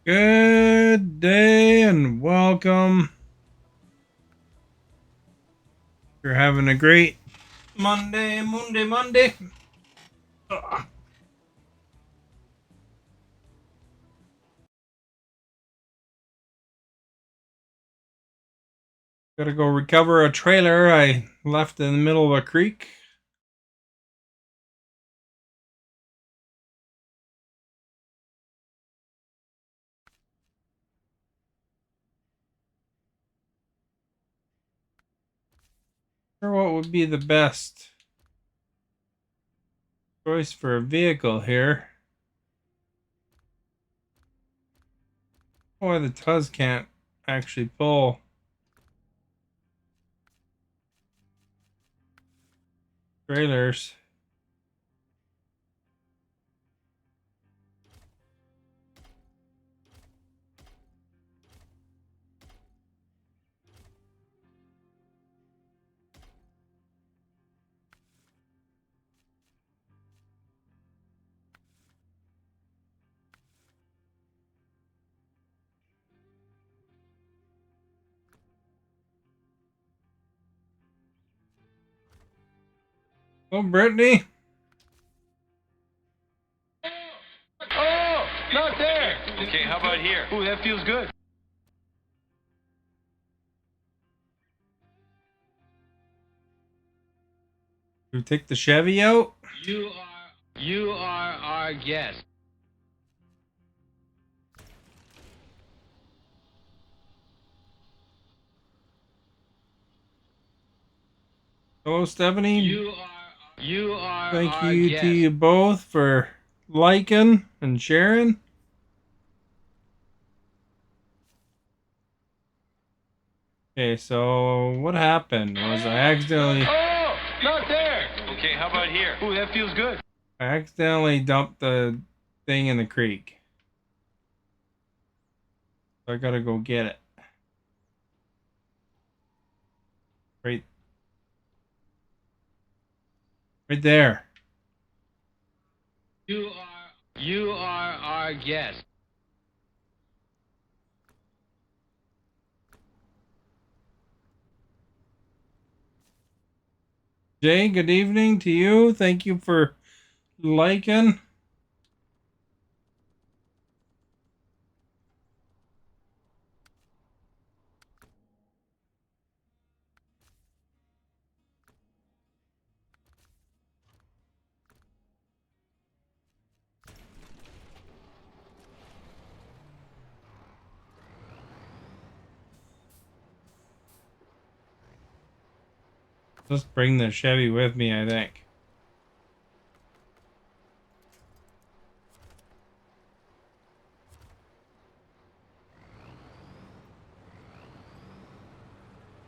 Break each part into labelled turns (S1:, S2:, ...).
S1: Good day and welcome. You're having a great Monday. Ugh. Gotta go recover a trailer I left in the middle of a creek. What would be the best choice for a vehicle here? Why the Tuz can't actually pull trailers. Oh, Brittany,
S2: Oh, not there. Okay, how about here? Ooh, that feels good.
S1: you take the Chevy out?
S2: You are our guest.
S1: Hello, Stephanie.
S2: You are
S1: Thank
S2: our
S1: you
S2: guest.
S1: to you both for liking and sharing. Okay, so what happened was
S2: Oh, not there. Okay, how about here? Ooh, that feels good.
S1: I accidentally dumped the thing in the creek. So I gotta go get it. Right right there.
S2: You are our guest.
S1: Jay, good evening to you. Thank you for liking. Just bring the Chevy with me, I think.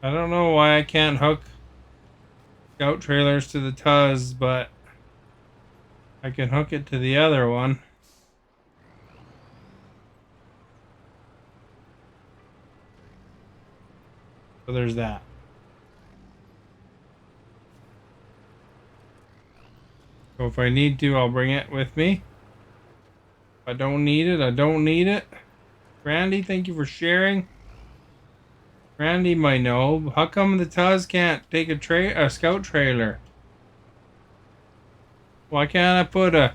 S1: I don't know why I can't hook scout trailers to the Tuz, but I can hook it to the other one. So there's that. So if I need to, I'll bring it with me. If I don't need it, I don't need it. Randy, thank you for sharing. Randy might know. How come the Tuz can't take a scout trailer? Why can't I put a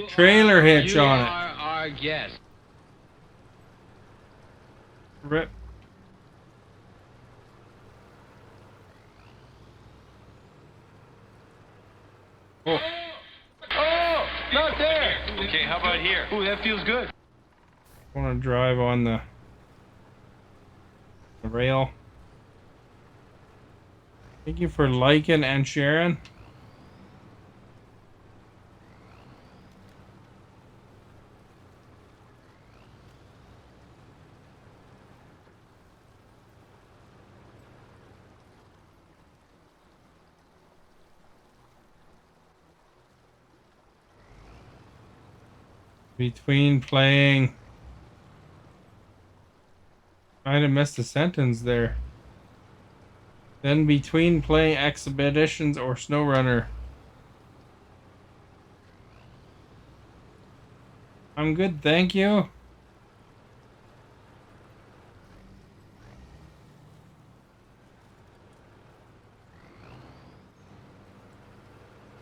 S1: trailer hitch on it?
S2: You are our guest.
S1: Rip. Oh,
S2: Oh, not there. Okay, how about here? Ooh, that feels good.
S1: I want to drive on the rail. Thank you for liking and sharing. Between playing... I might have missed a sentence there. Then between playing Expeditions or Snowrunner. I'm good, thank you.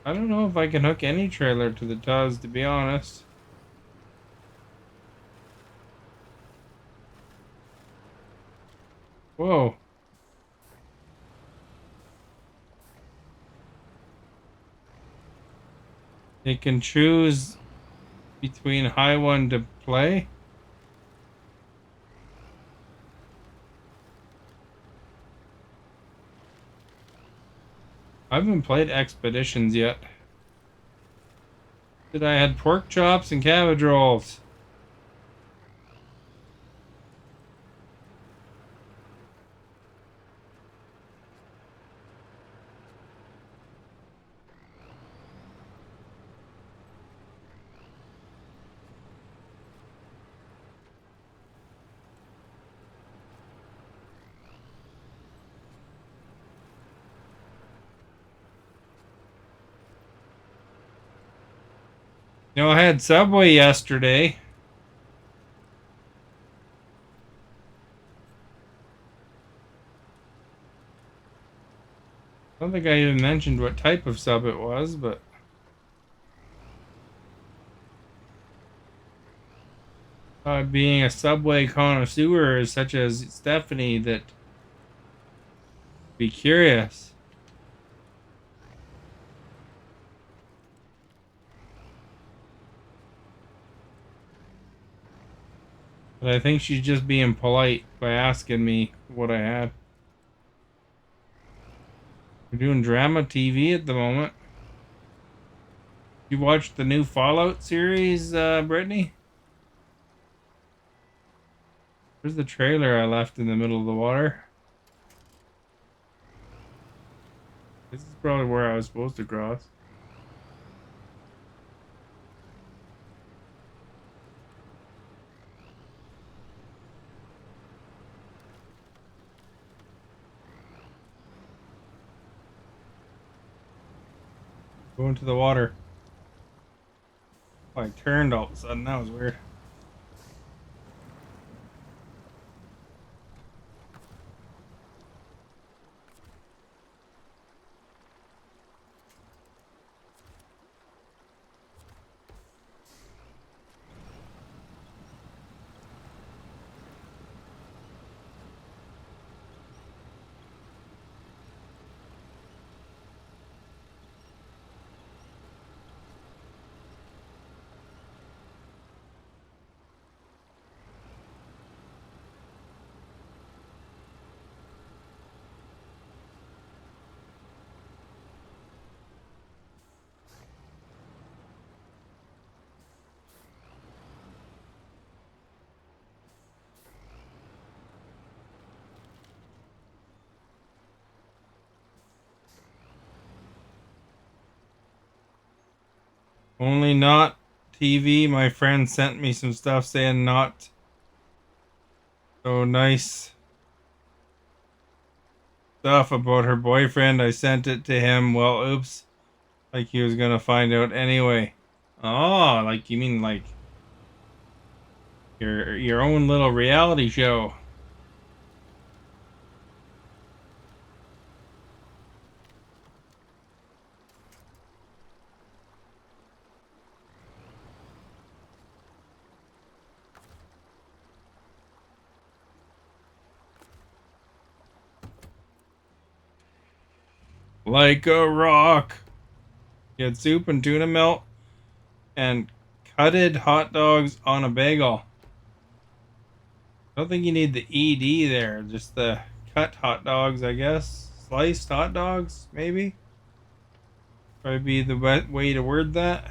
S1: I don't know if I can hook any trailer to the Tuz, to be honest. Whoa. It can choose between high one to play. I haven't played Expeditions yet. I had pork chops and cabbage rolls. You know, I had Subway yesterday. I don't think I even mentioned what type of sub it was, but being a Subway connoisseur such as Stephanie, that be curious. But I think she's just being polite by asking me what I had. We're doing drama TV at the moment. You watched the new Fallout series, Brittany? Where's the trailer I left in the middle of the water? This is probably where I was supposed to cross. Go into the water. Oh, I turned all of a sudden. That was weird. Only not TV. My friend sent me some stuff saying not so nice stuff about her boyfriend. I sent it to him. Well, oops. Like he was gonna find out anyway. Oh, like you mean like your own little reality show. Like a rock. Get soup and tuna melt and cutted hot dogs on a bagel. I don't think you need the ED there, just the cut hot dogs, I guess. Sliced hot dogs, maybe? Probably be the best way to word that.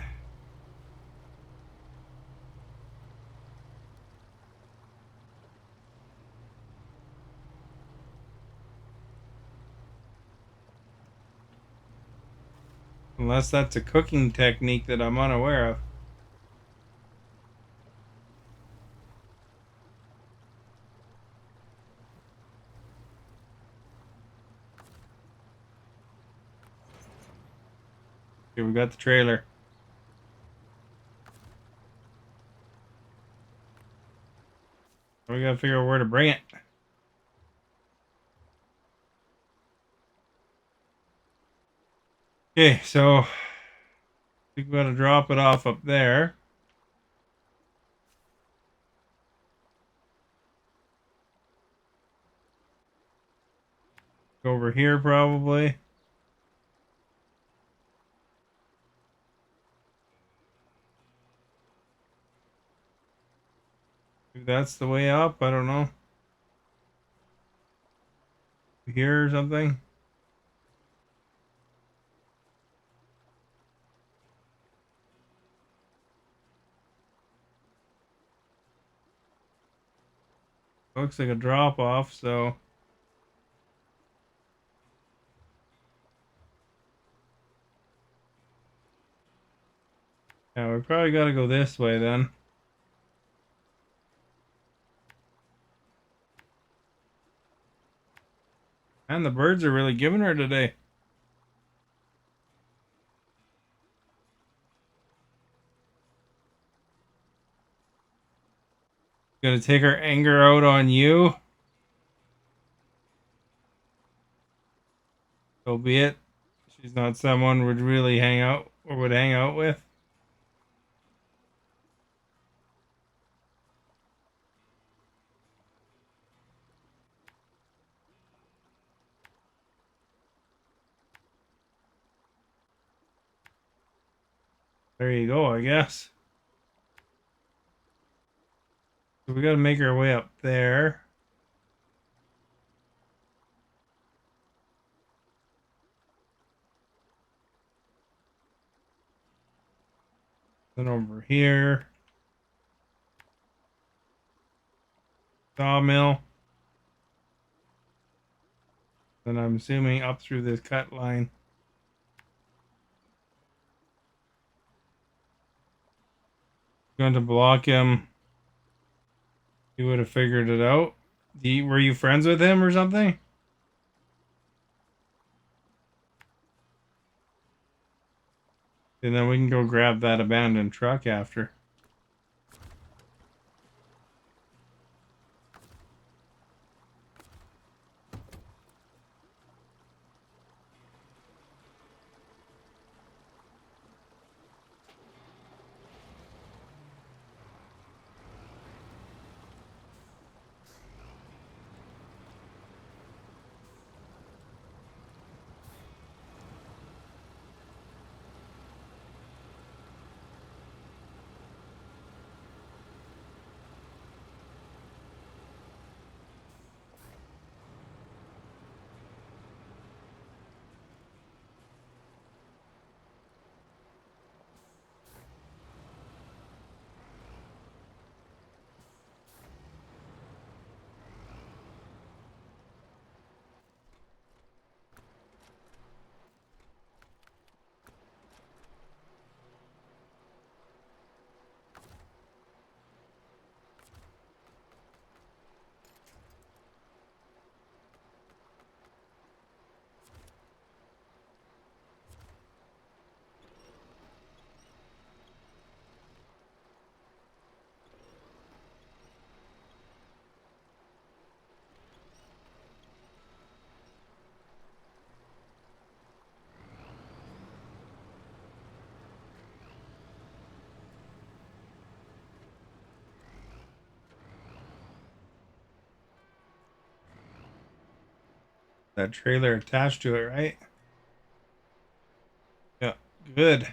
S1: Unless that's a cooking technique that I'm unaware of. Okay, we got the trailer. We gotta figure out where to bring it. Okay, so We've got to drop it off up there. Go over here probably. Maybe that's the way up. I don't know. Here or something. Looks like a drop off, so yeah, we probably got to go this way then. And the birds are really giving her today. Gonna take her anger out on you. So be it. She's not someone would really hang out or would hang out with. There you go, I guess. So we gotta make our way up there. Then over here. Sawmill. Then I'm assuming up through this cut line. Going to block him. He would have figured it out. Were you friends with him or something? And then we can go grab that abandoned truck after. That trailer attached to it, right? Yeah, good.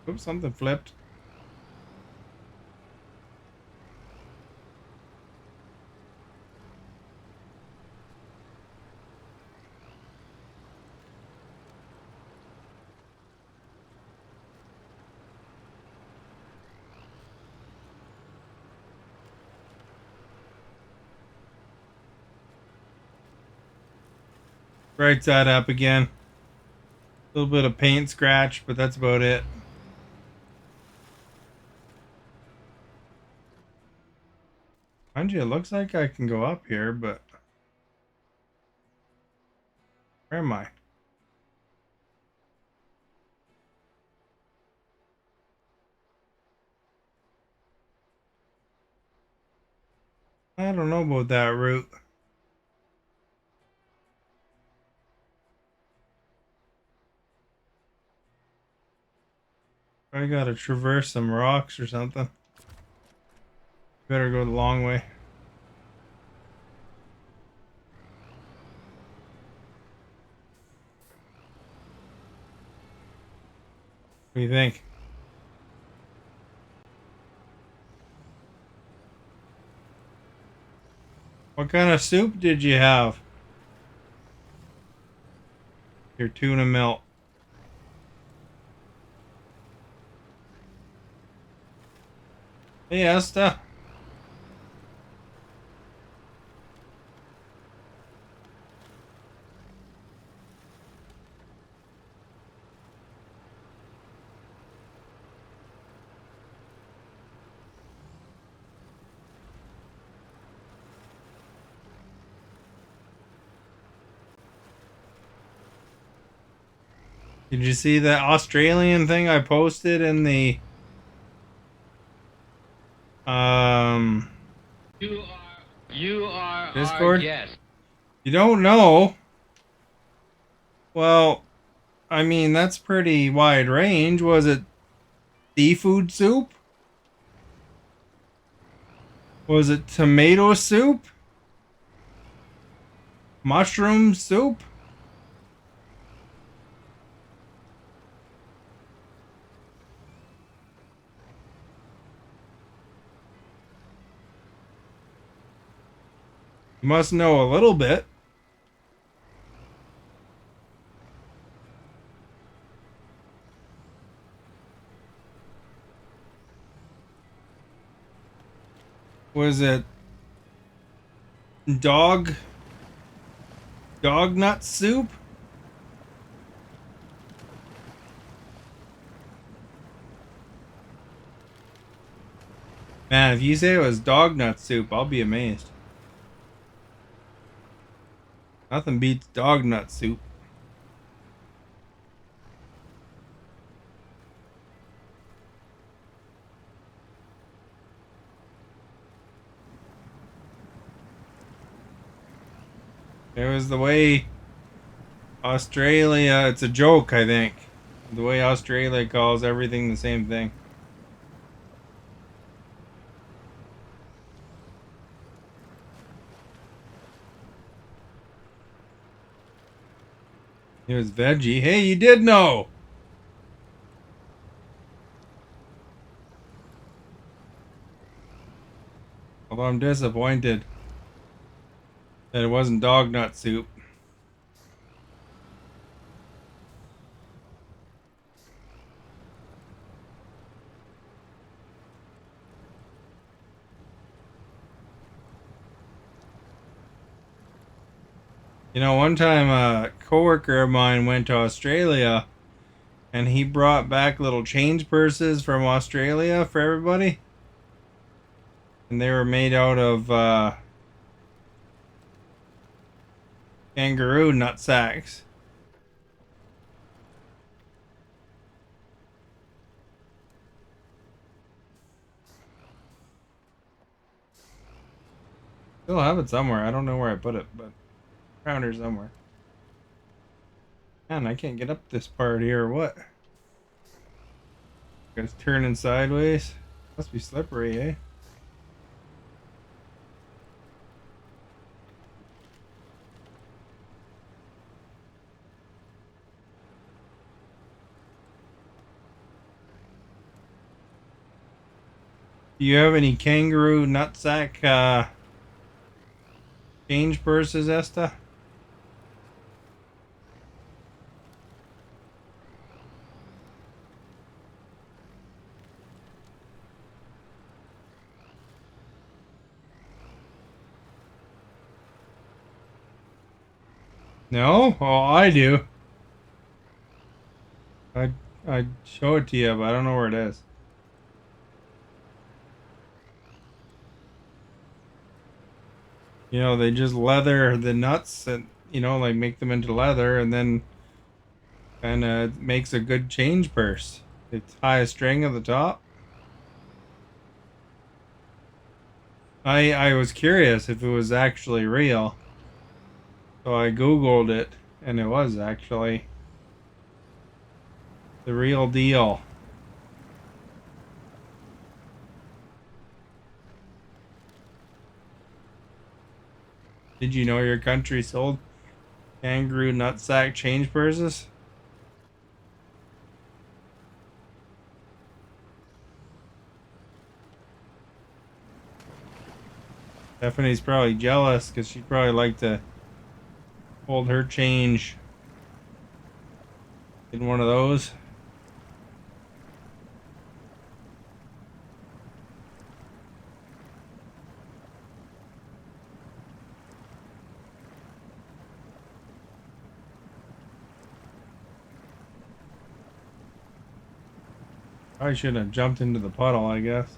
S1: Oops, something flipped. Right side up again. A little bit of paint scratch, but that's about it. Mind you, it looks like I can go up here, but where am I? I don't know about that route. I gotta traverse some rocks or something. Better go the long way. What do you think? What kind of soup did you have? Your tuna melt. Hey, Esta. Did you see that Australian thing I posted in the um
S2: You are our
S1: Discord?
S2: guest.
S1: You don't know? Well, I mean, that's pretty wide range. Was it seafood soup? Was it tomato soup? Mushroom soup? You must know a little bit. Was it dog nut soup? Man, if you say it was dog nut soup, I'll be amazed. Nothing beats dog nut soup. It was the way Australia, it's a joke, I think. The way Australia calls everything the same thing. It was veggie. Hey, you did know. Although I'm disappointed that it wasn't dog nut soup. You know, one time a coworker of mine went to Australia and he brought back little change purses from Australia for everybody. And they were made out of kangaroo nut sacks. Still have it somewhere. I don't know where I put it, but around here somewhere. Man, I can't get up this part here. What? Guys turning sideways. Must be slippery, eh? Do you have any kangaroo nutsack change purses, Esta? No? Oh, I do. I'd show it to you, but I don't know where it is. You know, they just leather the nuts and, you know, like make them into leather and then kind of makes a good change purse. They tie a string at the top. I was curious if it was actually real. So I Googled it, and it was actually the real deal. Did you know your country sold kangaroo nutsack change purses? Stephanie's probably jealous because she'd probably like to hold her change in one of those. Probably shouldn't have jumped into the puddle, I guess.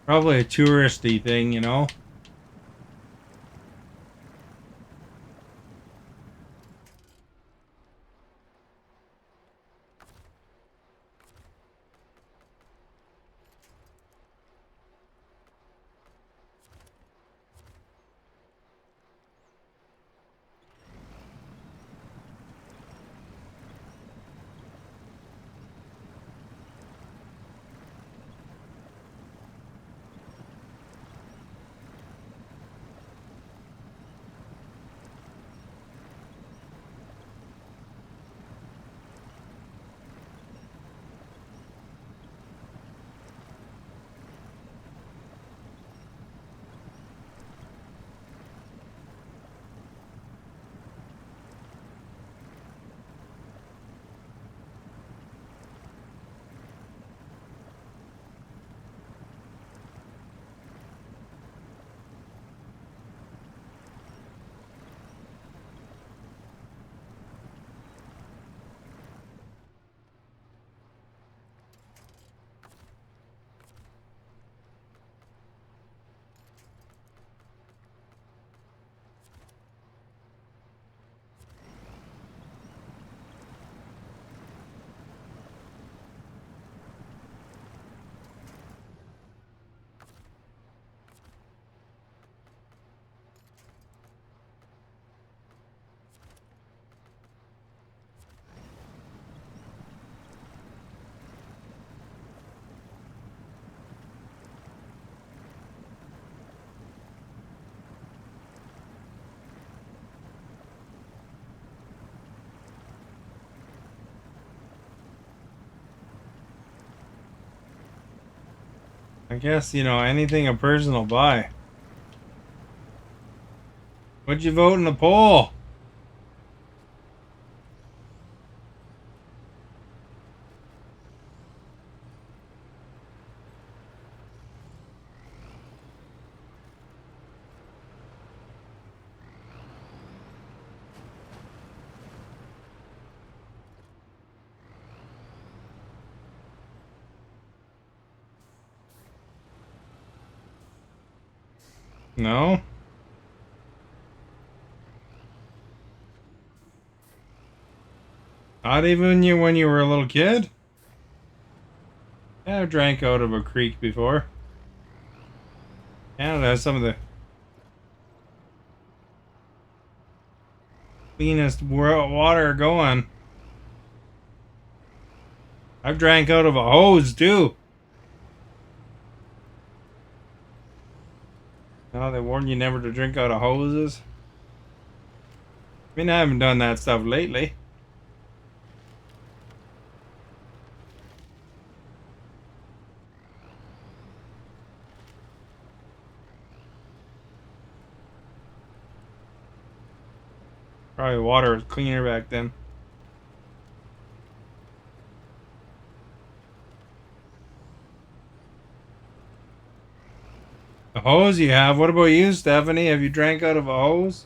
S1: Probably a touristy thing, you know? I guess, you know, anything a person will buy. What'd you vote in the poll? No? Not even you when you were a little kid? Yeah, I've drank out of a creek before. Canada has some of the cleanest water going. I've drank out of a hose too. No, they warn you never to drink out of hoses. I mean, I haven't done that stuff lately. Probably water was cleaner back then. A hose you have? What about you, Stephanie? Have you drank out of a hose?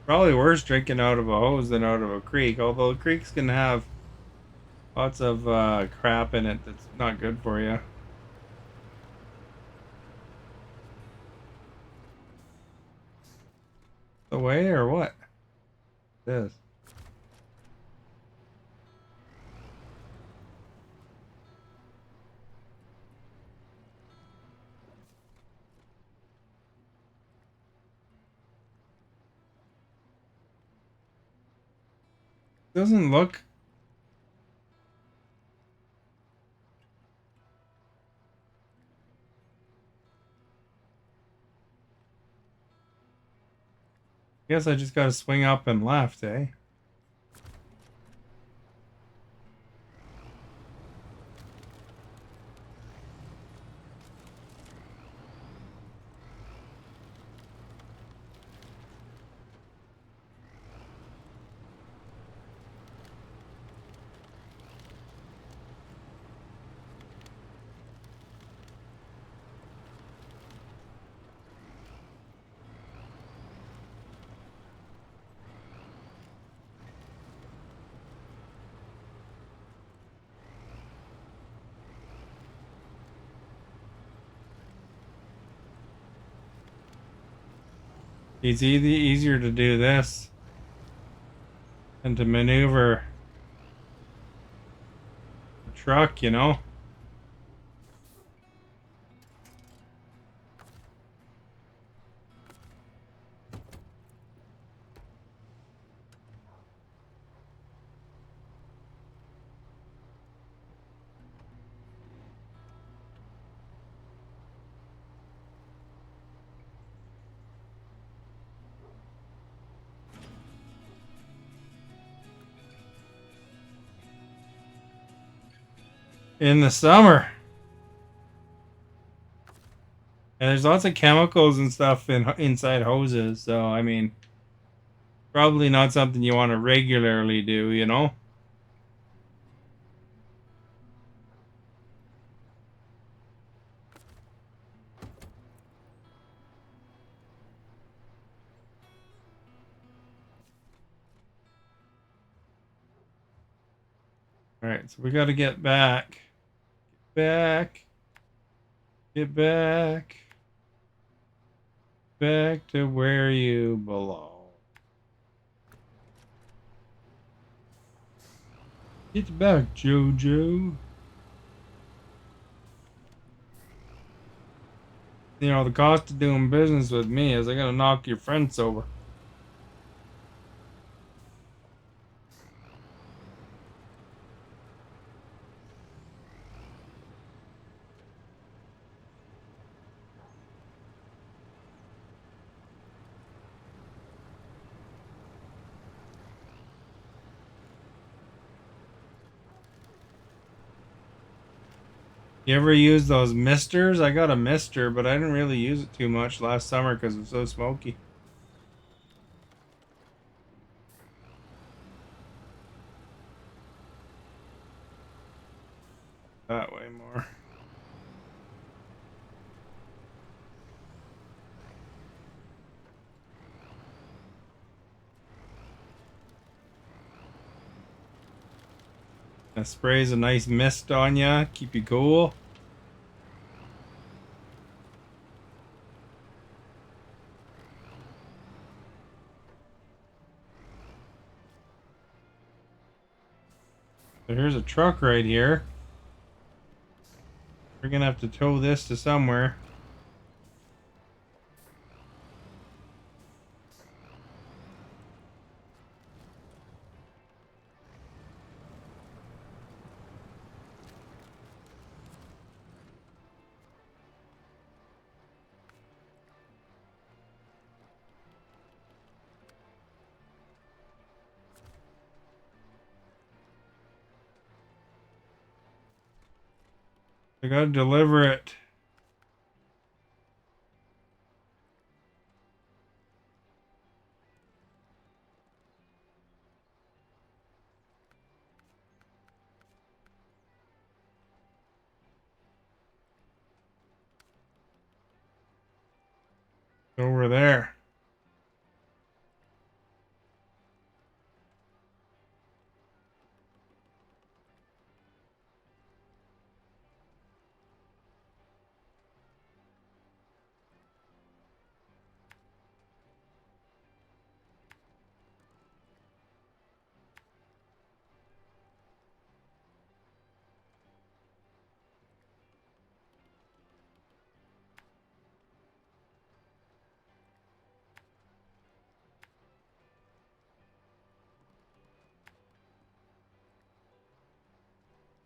S1: Probably worse drinking out of a hose than out of a creek, although creeks can have lots of crap in it that's not good for you. The way or what? This. Doesn't look. Guess I just gotta swing up and left, eh? It's easier to do this than to maneuver a truck, you know? In the summer. And there's lots of chemicals and stuff inside hoses, so I mean, probably not something you want to regularly do, you know? Alright, so we gotta get back. Back. Get back. Back to where you belong. Get back, Jojo. You know, the cost of doing business with me is I gotta knock your friends over. You ever use those misters? I got a mister, but I didn't really use it too much last summer because it was so smoky. That way more. That sprays a nice mist on ya, keep you cool. So here's a truck right here. We're gonna have to tow this to somewhere. I gotta deliver it. Over there.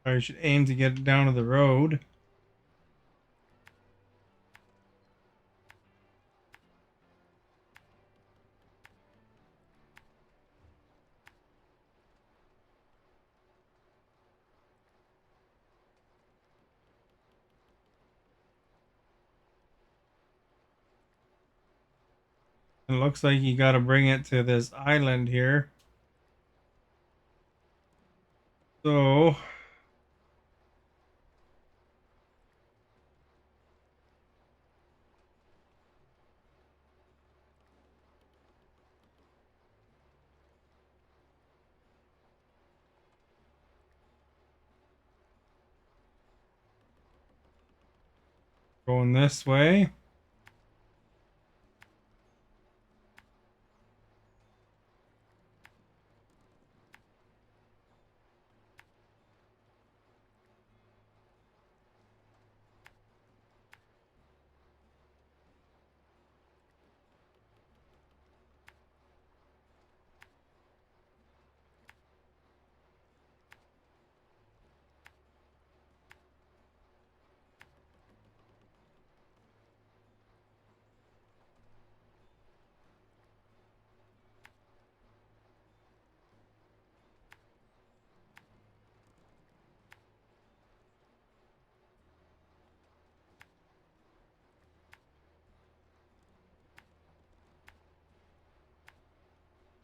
S1: I should aim to get it down to the road. It looks like you got to bring it to this island here. So going this way.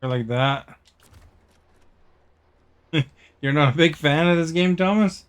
S1: Or like that. You're not a big fan of this game, Thomas?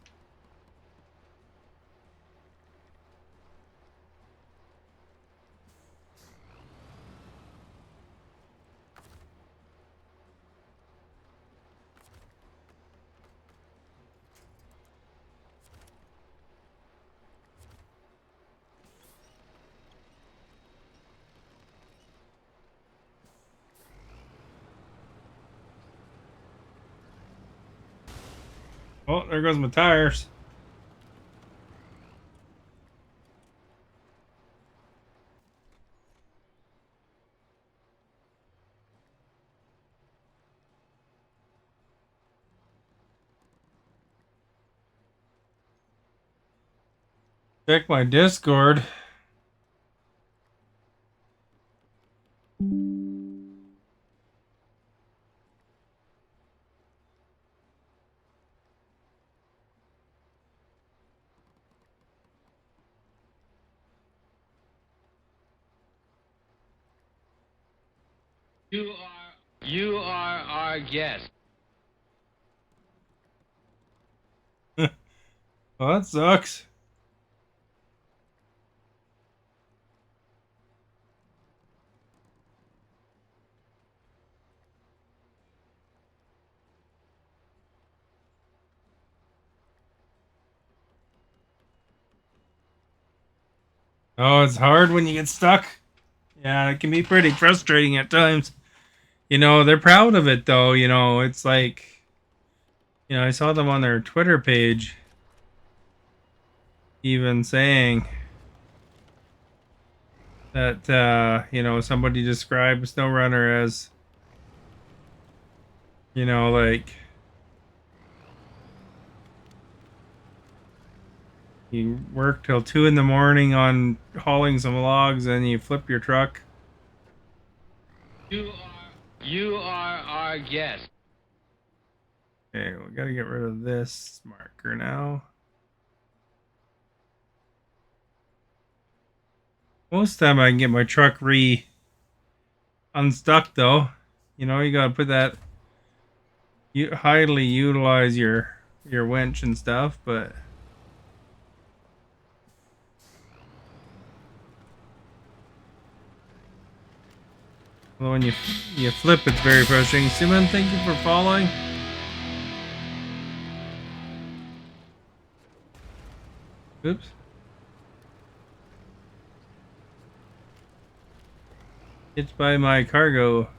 S1: Oh, there goes my tires. Check my Discord.
S2: You are our guest.
S1: Well, that sucks. Oh, it's hard when you get stuck. Yeah, it can be pretty frustrating at times. They're proud of it though. It's like, I saw them on their Twitter page even saying that, somebody described Snowrunner as, like you work till 2 in the morning on hauling some logs and you flip your truck.
S2: You are our guest.
S1: Okay, we gotta get rid of this marker now. Most of the time I can get my truck unstuck though. You gotta put that, you highly utilize your winch and stuff, but when you flip, it's very frustrating. Simon, thank you for following. Oops. Hit by my cargo.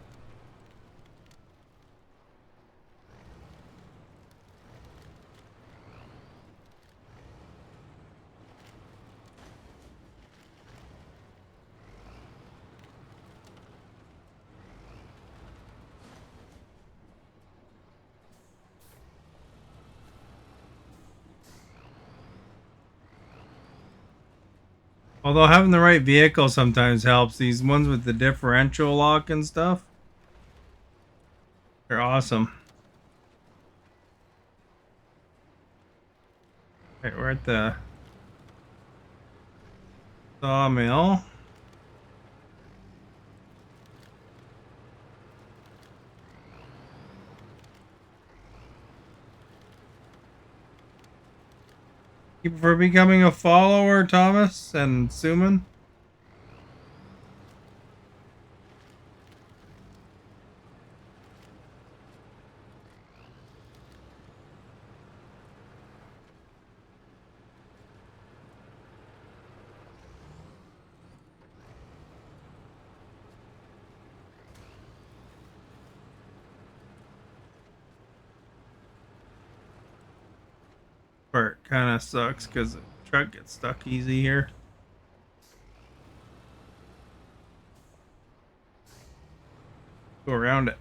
S1: Although having the right vehicle sometimes helps. These ones with the differential lock and stuff, they're awesome. Right, we're at the sawmill. You prefer becoming a follower, Thomas and Suman? Part kind of sucks because the truck gets stuck easy here. Go around it.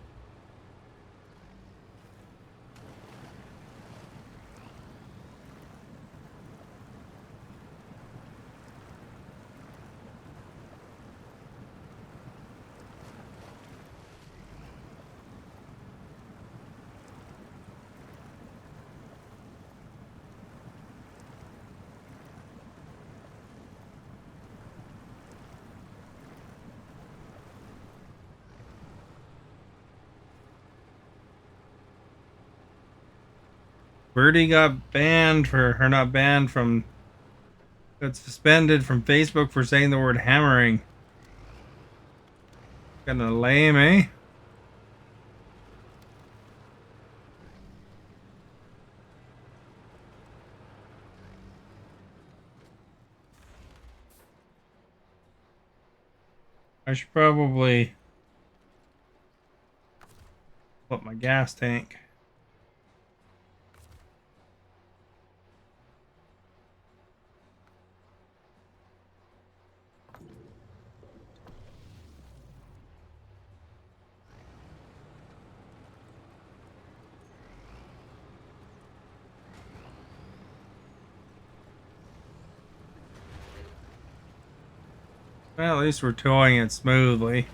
S1: Birdie got banned for, or not banned from, got suspended from Facebook for saying the word hammering. Kinda lame, eh? I should probably put my gas tank. Well, at least we're towing it smoothly.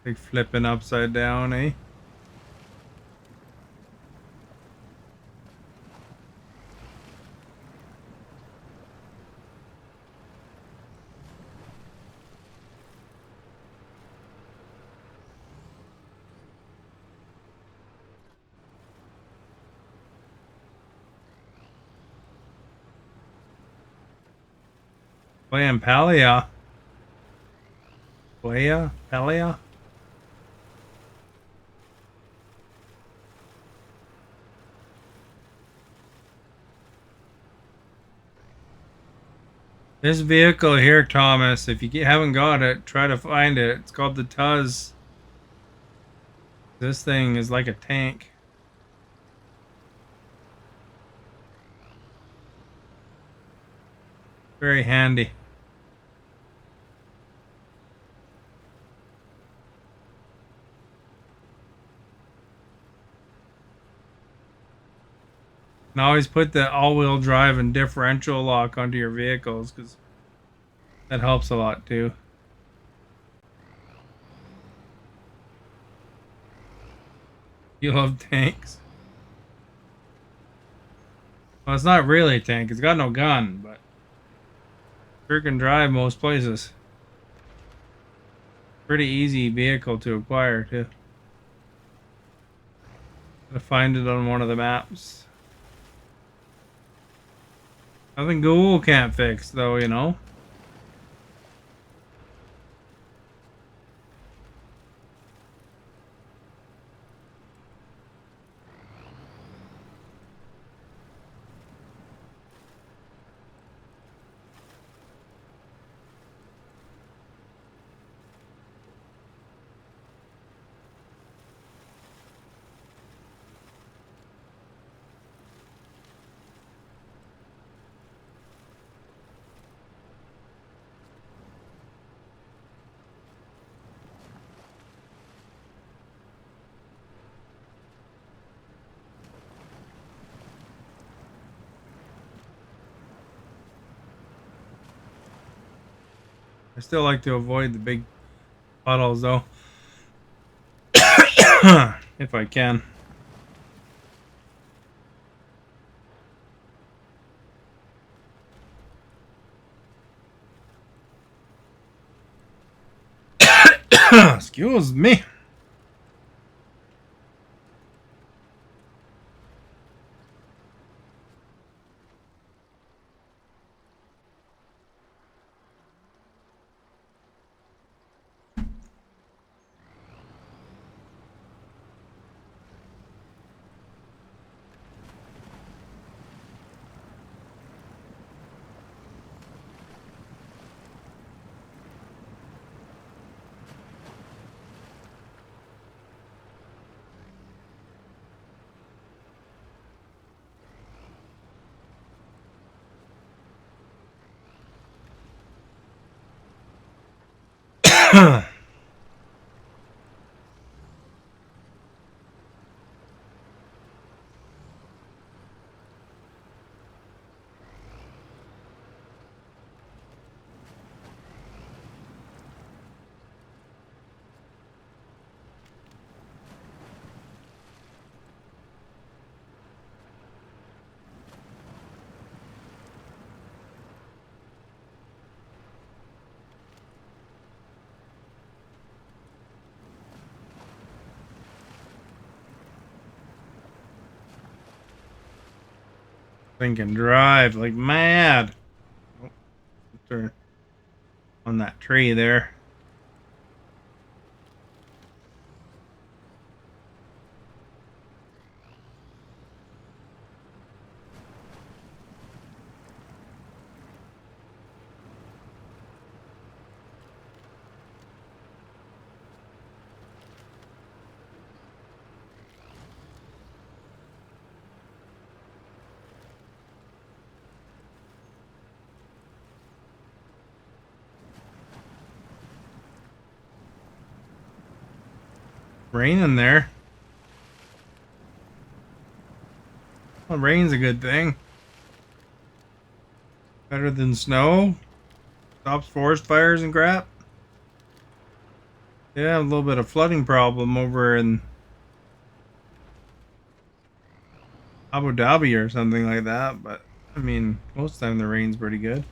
S1: Like flipping upside down, eh? Playing Palia. Palia? This vehicle here, Thomas, if you haven't got it, try to find it. It's called the Tuz. This thing is like a tank. Very handy. And always put the all-wheel drive and differential lock onto your vehicles because that helps a lot too. You love tanks. Well, it's not really a tank. It's got no gun, but sure can drive most places. Pretty easy vehicle to acquire too. Gotta find it on one of the maps. Nothing Google can't fix, though, you know. I still like to avoid the big puddles though. If I can. Excuse me. Thinking drive like mad. Oh, they're on that tree there. Raining there. Well, rain's a good thing. Better than snow. Stops forest fires and crap. Yeah, a little bit of flooding problem over in Abu Dhabi or something like that, but I mean, most of the time the rain's pretty good.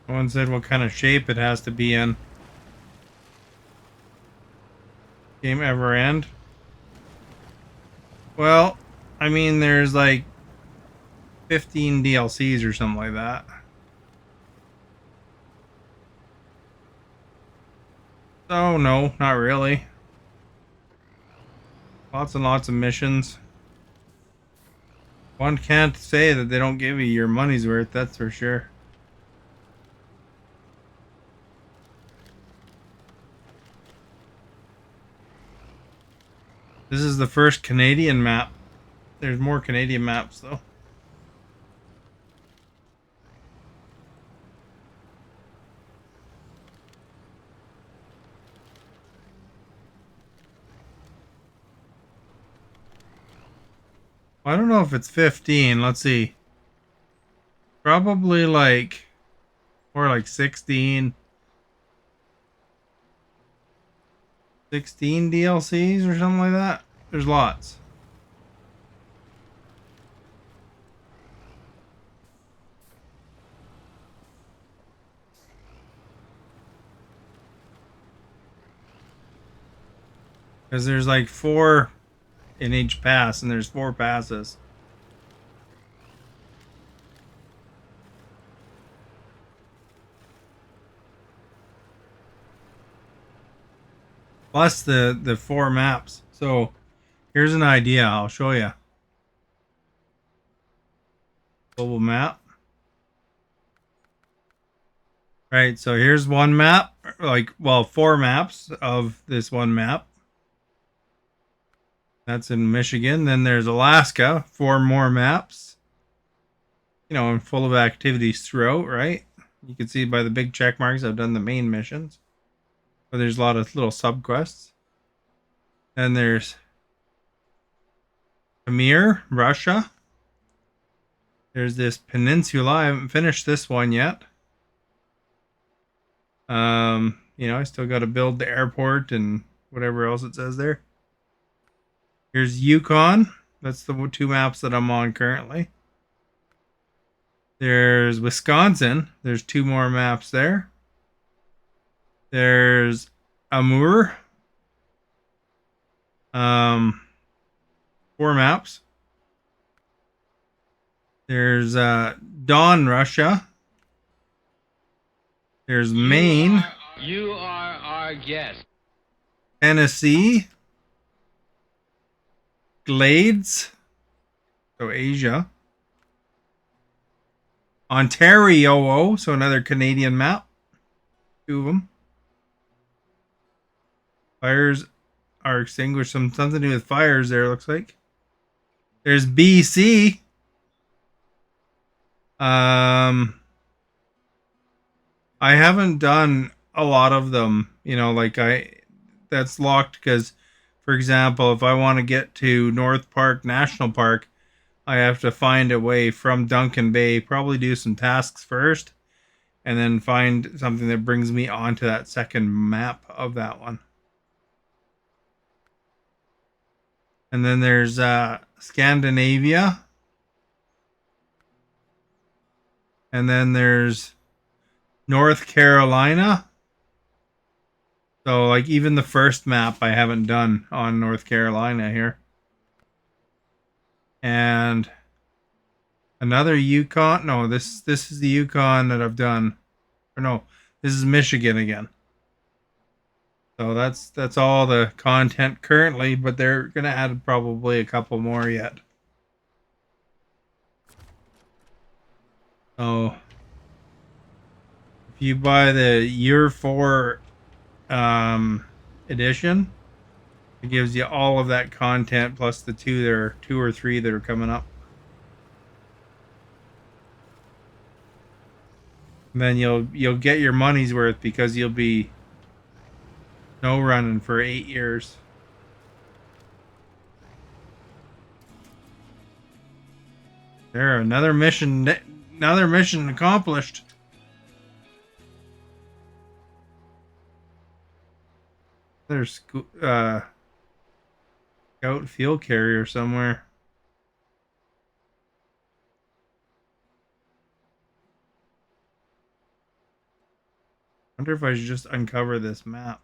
S1: Someone said what kind of shape it has to be in. Game ever end? Well, I mean, there's like 15 DLCs or something like that. So, no, not really. Lots and lots of missions. One can't say that they don't give you your money's worth, that's for sure. This is the first Canadian map. There's more Canadian maps, though. I don't know if it's 15. Let's see. Probably like, or like 16. 16 DLCs or something like that. There's lots. Because there's like 4 in each pass, and there's 4 passes. plus the 4 maps. So here's an idea. I'll show you. Global map. Right, so here's one map, like, well, 4 maps of this one map. That's in Michigan. Then there's Alaska, 4 more maps. You know, and full of activities throughout, right? You can see by the big check marks I've done the main missions. But there's a lot of little sub-quests. Then there's Pamir, Russia. There's this peninsula. I haven't finished this one yet. You know, I still got to build the airport and whatever else it says there. Here's Yukon. That's the 2 maps that I'm on currently. There's Wisconsin. There's 2 more maps there. There's Amur. 4 maps. There's Don, Russia. There's Maine.
S2: You are our guest.
S1: Tennessee. Glades. So Asia. Ontario. So another Canadian map. 2 of them. Fires are extinguished. Something to do with fires there, looks like. There's BC. I haven't done a lot of them, you know, like that's locked because, for example, if I want to get to North Park National Park, I have to find a way from Duncan Bay, probably do some tasks first, and then find something that brings me onto that second map of that one. And then there's Scandinavia. And then there's North Carolina. So, like, even the first map I haven't done on North Carolina here. And another Yukon. No, this is the Yukon that I've done. Or no, this is Michigan again. So that's all the content currently, but they're gonna add probably a couple more yet. So if you buy the year 4 edition, it gives you all of that content plus the 2 or 3 that are coming up. And then you'll get your money's worth because you'll be snow running for 8 years. There, another mission accomplished. There's scout field carrier somewhere. Wonder if I should just uncover this map.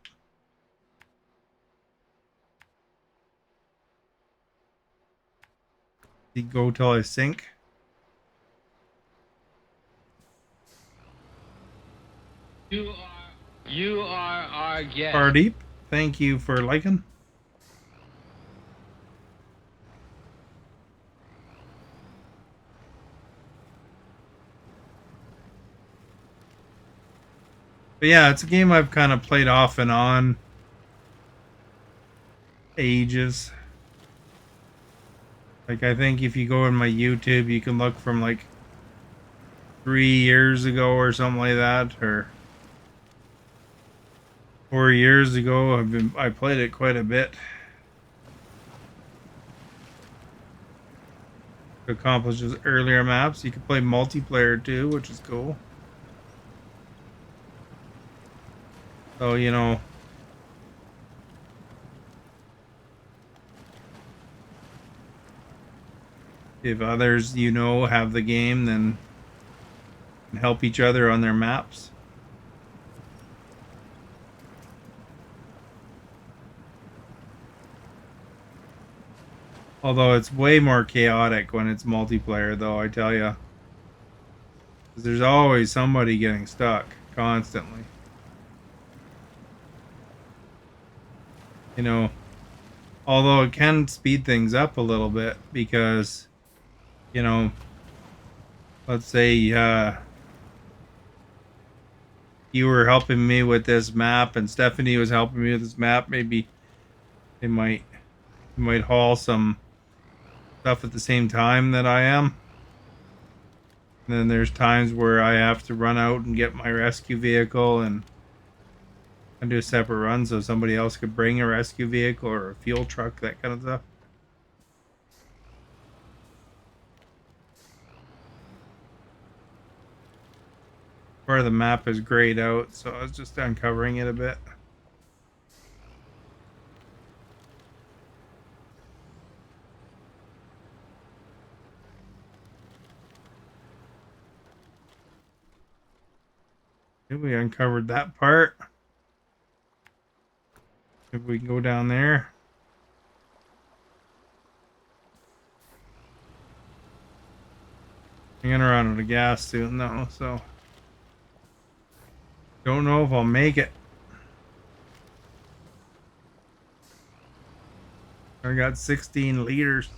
S1: Go till I sink.
S2: You are our guest.
S1: Pardeep, thank you for liking. But yeah, it's a game I've kind of played off and on ages. Like, I think if you go in my YouTube, you can look from like 3 years ago or something like that, or 4 years ago. I played it quite a bit to accomplish those earlier maps. You can play multiplayer too, which is cool. So, you know, if others you know have the game, then help each other on their maps. Although it's way more chaotic when it's multiplayer, though, I tell you. Because there's always somebody getting stuck, constantly. You know, although it can speed things up a little bit because, you know, let's say you were helping me with this map and Stephanie was helping me with this map. Maybe they might haul some stuff at the same time that I am. And then there's times where I have to run out and get my rescue vehicle and do a separate run so somebody else could bring a rescue vehicle or a fuel truck, that kind of stuff. Part of the map is grayed out, so I was just uncovering it a bit. Maybe we uncovered that part. If we can go down there. I'm gonna run out of gas soon though, so don't know if I'll make it. I got 16 liters.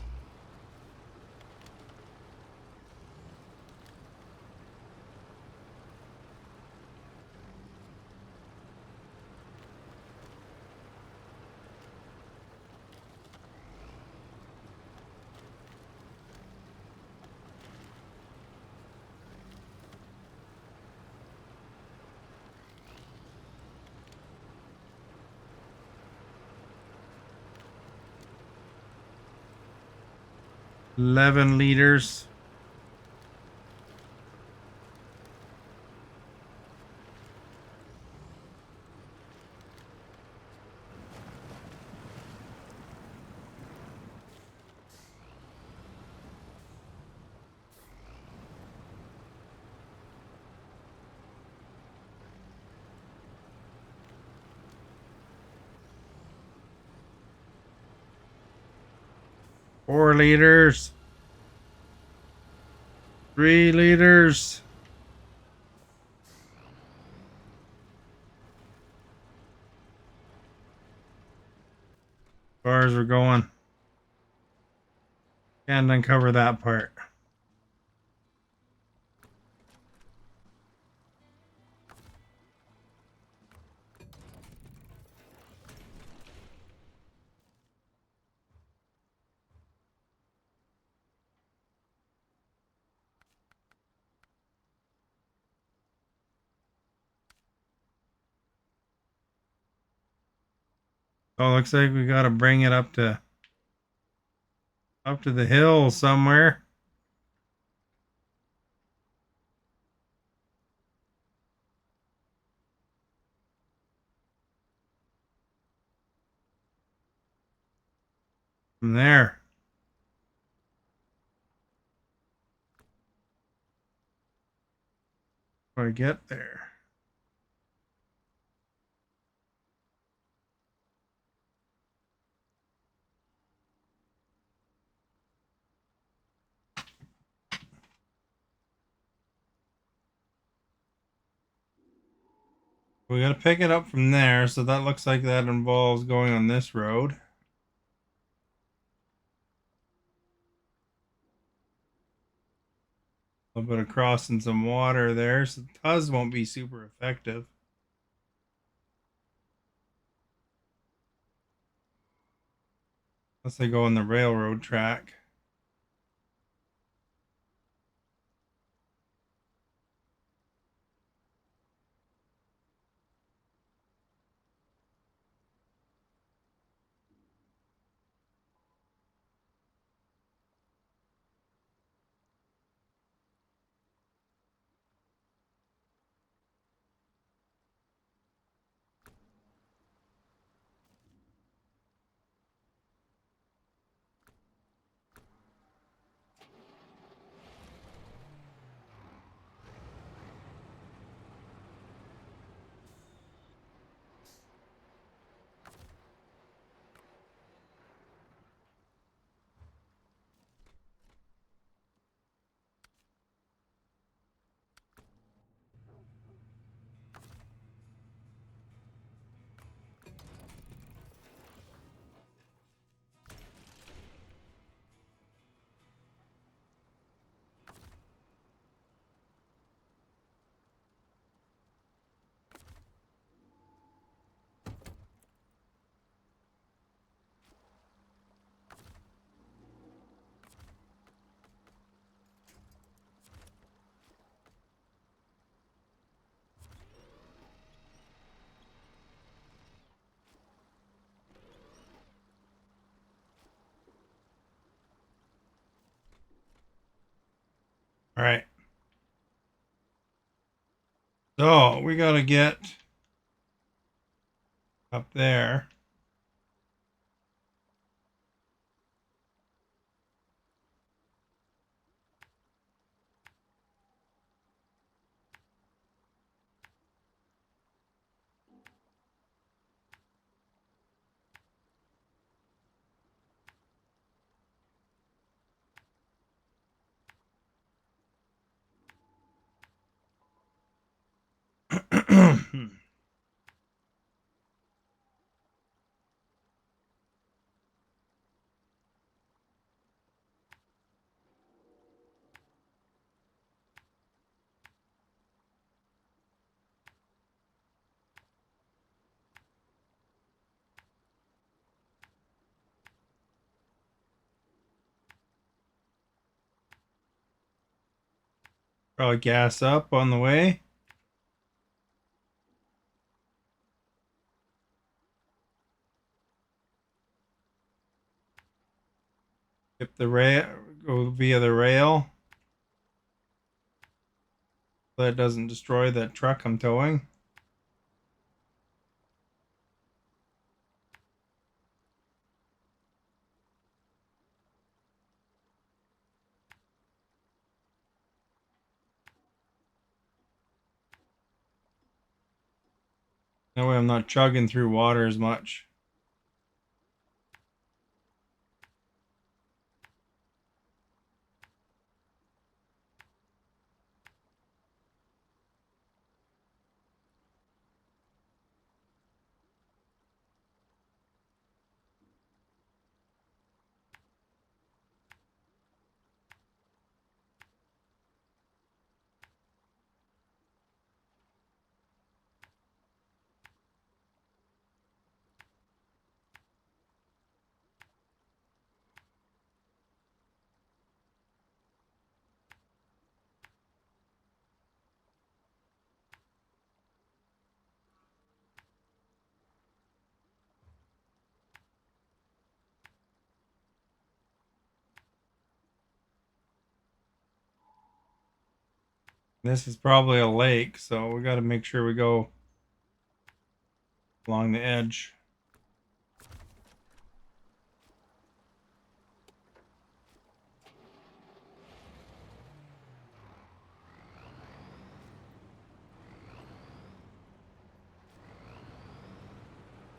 S1: $11. 4 liters. 3 liters. As far as we're going. Can't uncover that part. Oh, looks like we gotta bring it up to the hill somewhere. From there. Before I get there. We gotta pick it up from there, so that looks like that involves going on this road. A little bit of crossing some water there, so the Tuz won't be super effective. Unless they go on the railroad track. right. So we gotta get up there. Probably gas up on the way. Skip the rail, go via the rail. So that doesn't destroy that truck I'm towing. That way I'm not chugging through water as much. This is probably a lake, so we got to make sure we go along the edge.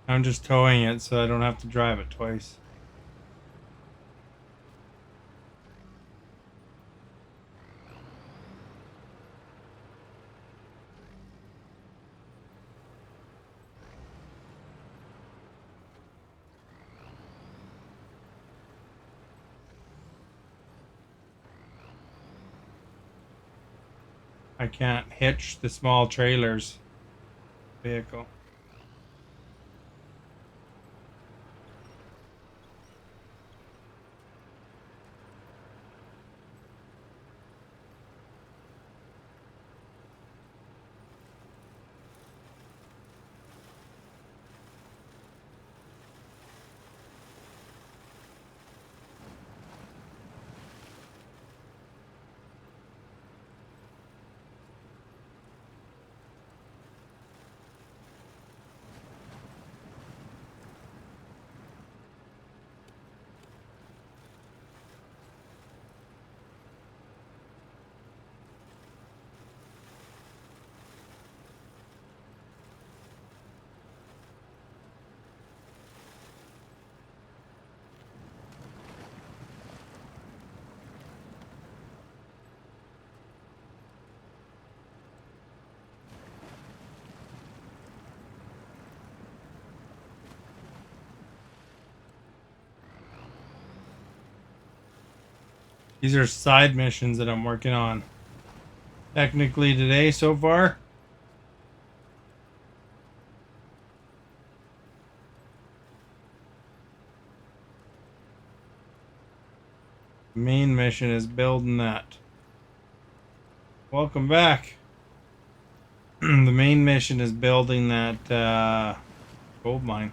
S1: I'm just towing it so I don't have to drive it twice. I can't hitch the small trailers vehicle. These are side missions that I'm working on. Technically today so far. The main mission is building that. Welcome back. The main mission is building that gold mine.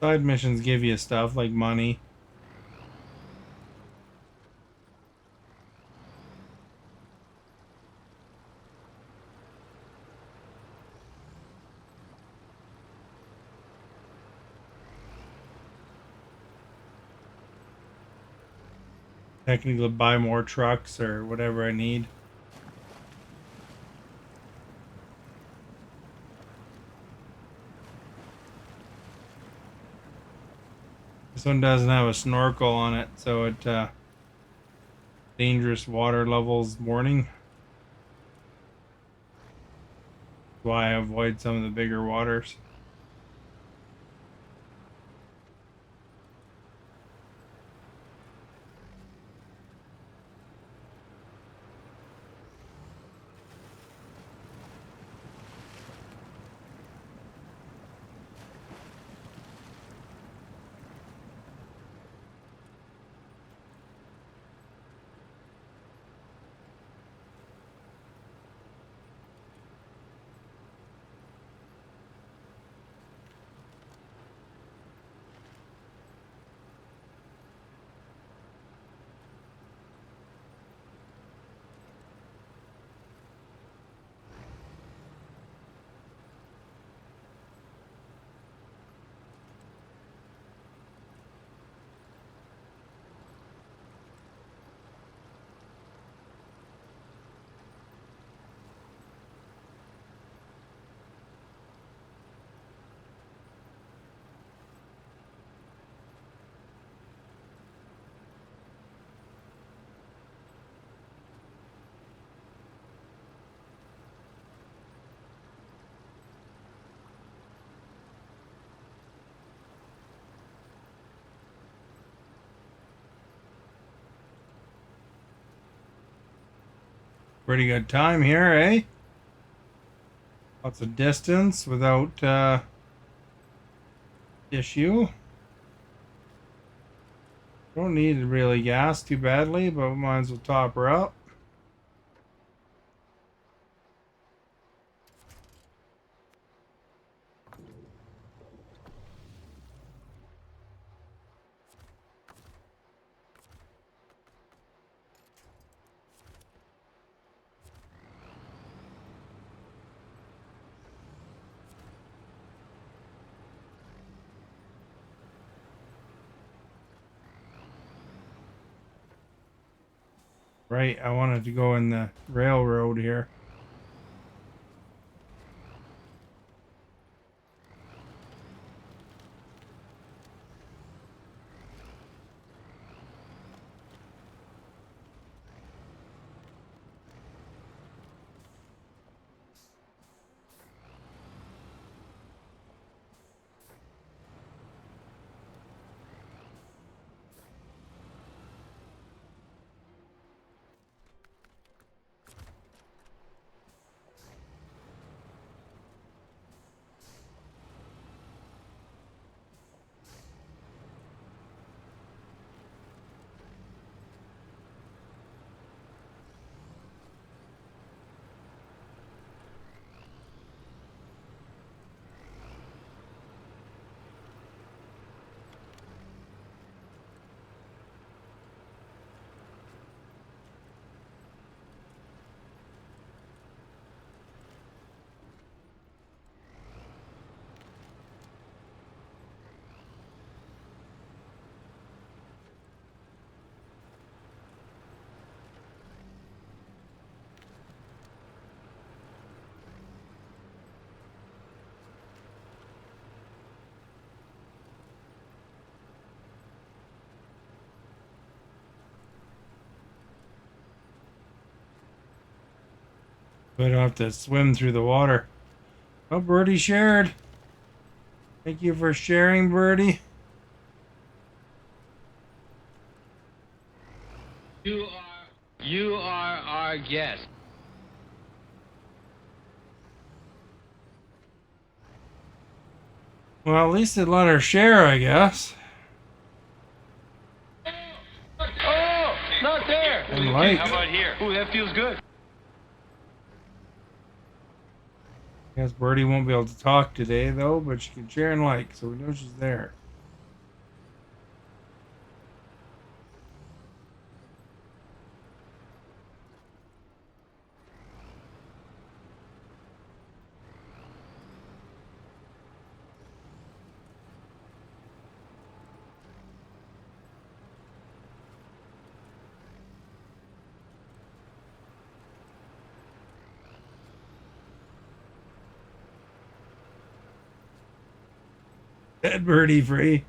S1: Side missions give you stuff like money. Technically buy more trucks or whatever I need. This one doesn't have a snorkel on it, so it dangerous water levels warning. Why I avoid some of the bigger waters. Pretty good time here, eh? Lots of distance without issue. Don't need really gas too badly, but might as well top her up. Right, I wanted to go in the railroad here. But I don't have to swim through the water. Oh, Birdie shared. Thank you for sharing, Birdie.
S2: You are our guest.
S1: Well, at least it let her share, I guess.
S2: Oh, not there.
S1: And like,
S2: How about here? Ooh, that feels good.
S1: I guess Birdie won't be able to talk today, though, but she can share and like, so we know she's there. Dead birdie free.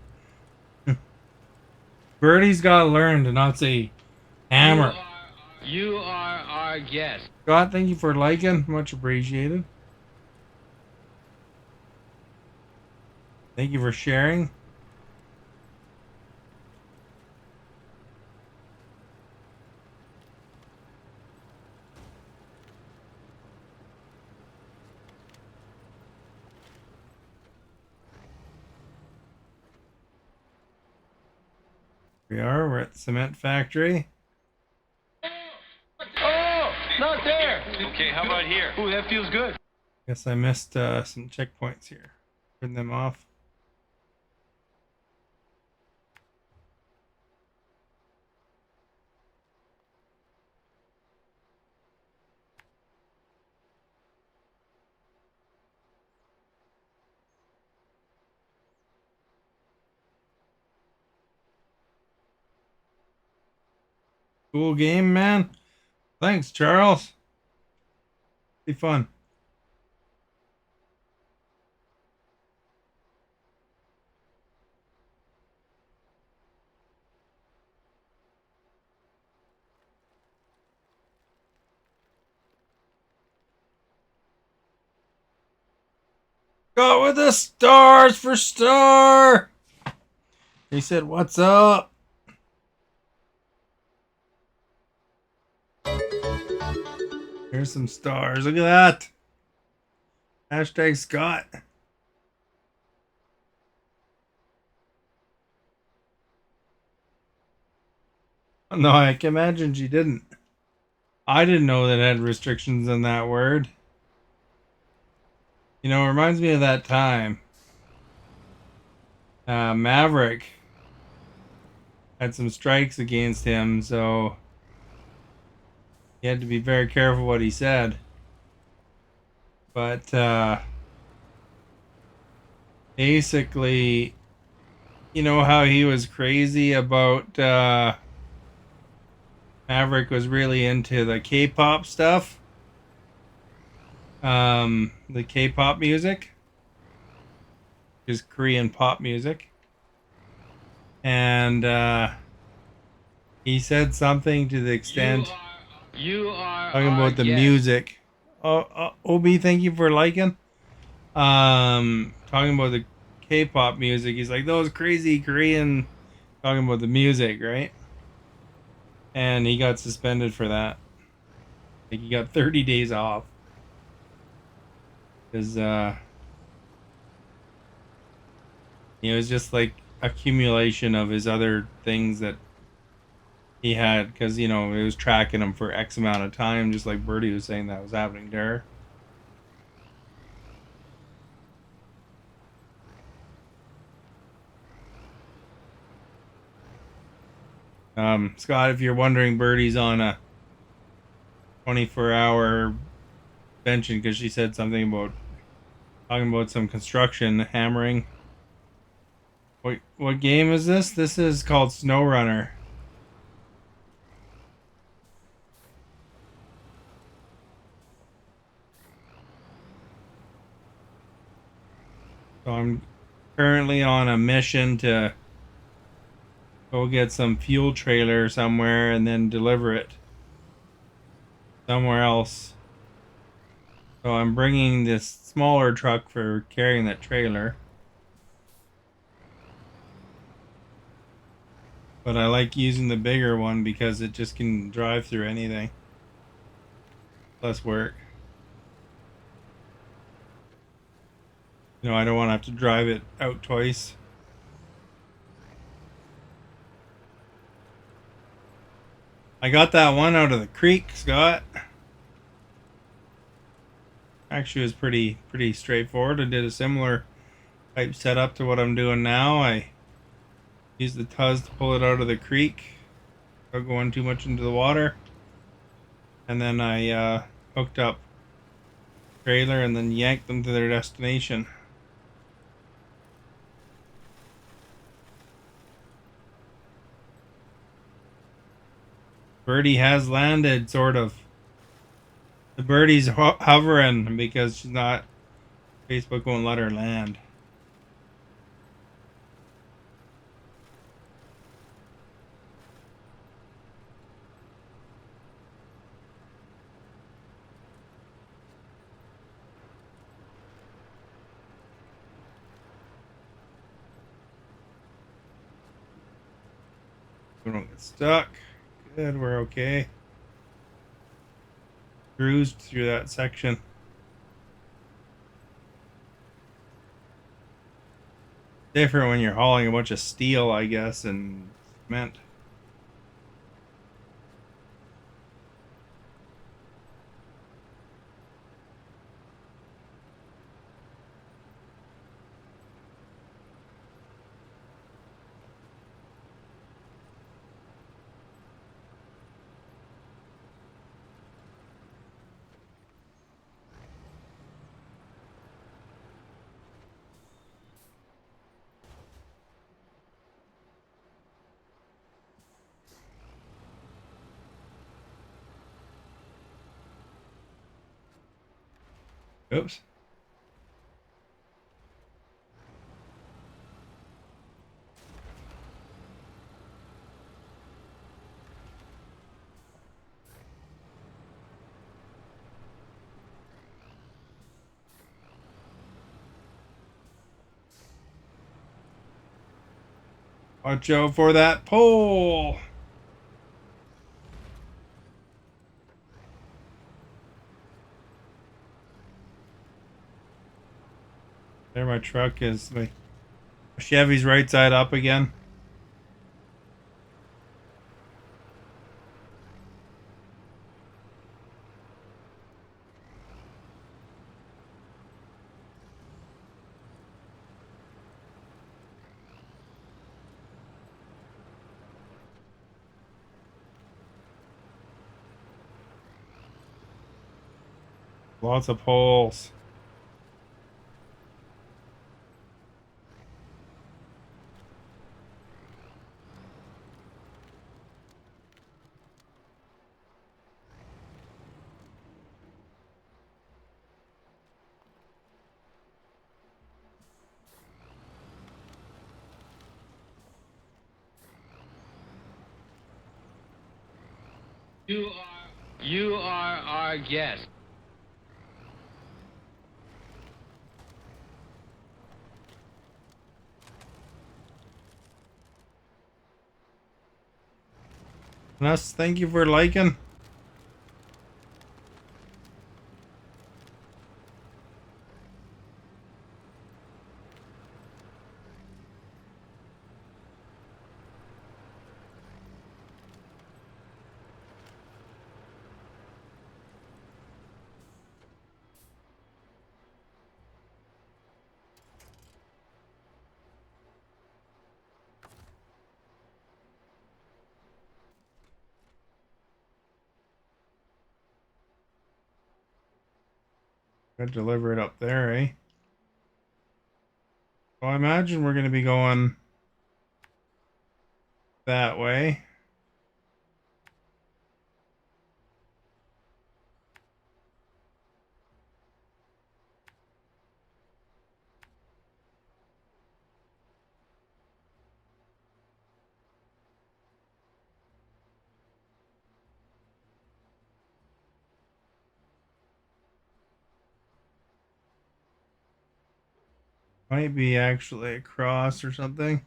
S1: Birdie's gotta learn to not say hammer.
S2: You are our guest.
S1: Scott, thank you for liking. Much appreciated. Thank you for sharing. We're at the cement factory.
S2: Oh, not there. Okay, how about here? Ooh, that feels good.
S1: Guess I missed some checkpoints here. Turn them off. Cool game, man. Thanks, Charles. Be fun. Go with the stars for star. He said, "What's up?" Here's some stars. Look at that. Hashtag Scott. No, I can imagine she didn't. I didn't know that it had restrictions on that word. You know, it reminds me of that time. Maverick had some strikes against him, so he had to be very careful what he said. But basically, you know how he was crazy about Maverick was really into the K-pop stuff, the K-pop music, is Korean pop music, and he said something to the extent
S2: You are
S1: talking about the
S2: guest.
S1: music. Obi, thank you for liking. Talking about the K-pop music, he's like those crazy Korean. Talking about the music, right? And he got suspended for that. Like he got 30 days off. Because it was just like accumulation of his other things that he had, because you know it was tracking him for X amount of time, just like Birdie was saying that was happening to her. Scott, if you're wondering, Birdie's on a 24-hour benching because she said something about talking about some construction hammering. What game is this? This is called Snowrunner. So I'm currently on a mission to go get some fuel trailer somewhere and then deliver it somewhere else. So I'm bringing this smaller truck for carrying that trailer. But I like using the bigger one because it just can drive through anything. Less work. You know, I don't want to have to drive it out twice. I got that one out of the creek, Scott. Actually, it was pretty straightforward. I did a similar type setup to what I'm doing now. I used the tuz to pull it out of the creek without going too much into the water. And then I hooked up trailer and then yanked them to their destination. Birdie has landed, sort of. The birdie's hovering because she's not. Facebook won't let her land. We don't get stuck. Good, we're okay. Cruised through that section. Different when you're hauling a bunch of steel, I guess, and cement. Oops. Watch out for that pole. There my truck is. My Chevy's right side up again. Lots of poles.
S2: You are our guest.
S1: Ness, thank you for liking. Gotta deliver it up there, eh? Well, I imagine we're going to be going that way. Might be actually across or something.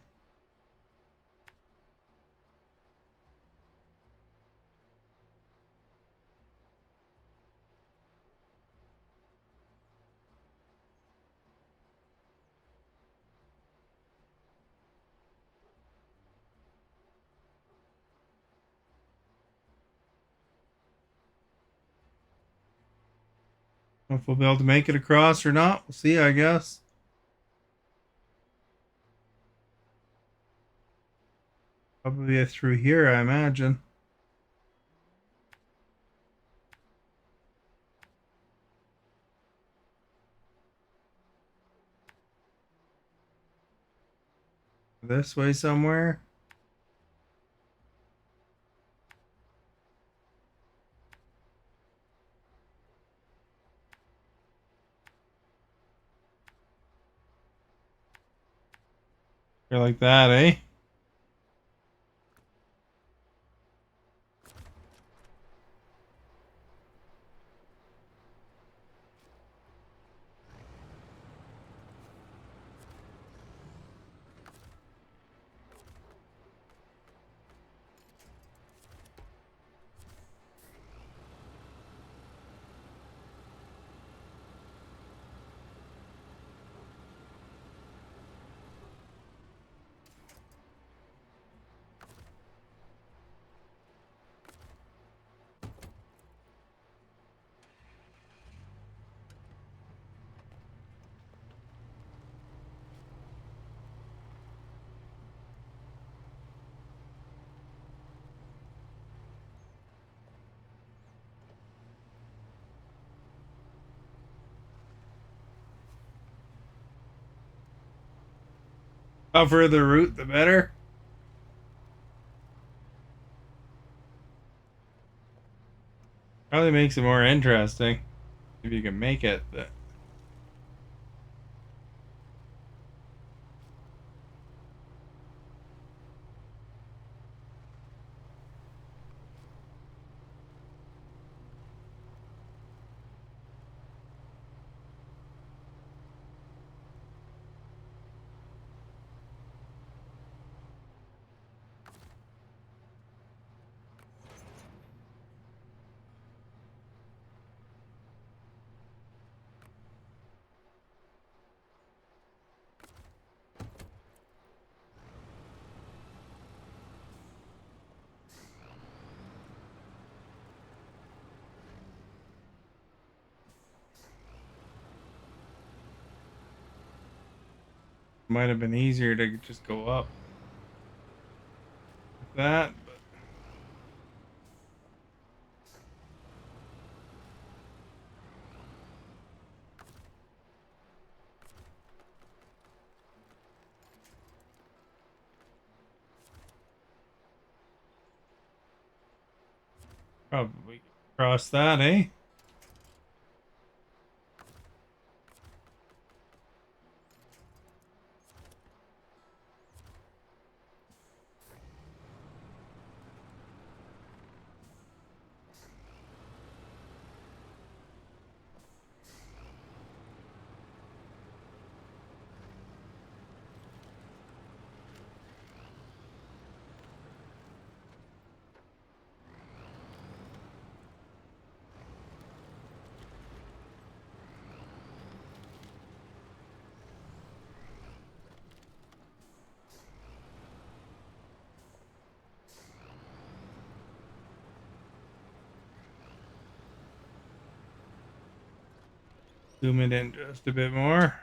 S1: If we'll be able to make it across or not, we'll see, I guess. Probably through here, I imagine. This way somewhere. You're like that, eh? tougher the route, the better. Probably makes it more interesting if you can make it. But it might have been easier to just go up like that. But probably cross that, eh? Zoom it in just a bit more.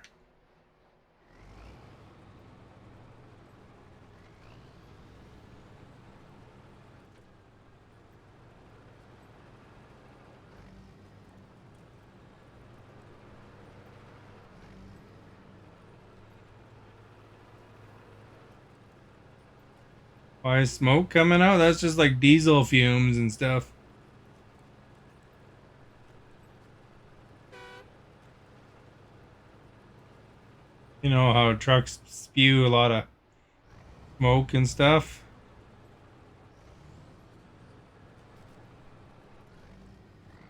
S1: Why is smoke coming out? That's just like diesel fumes and stuff. You know how trucks spew a lot of smoke and stuff.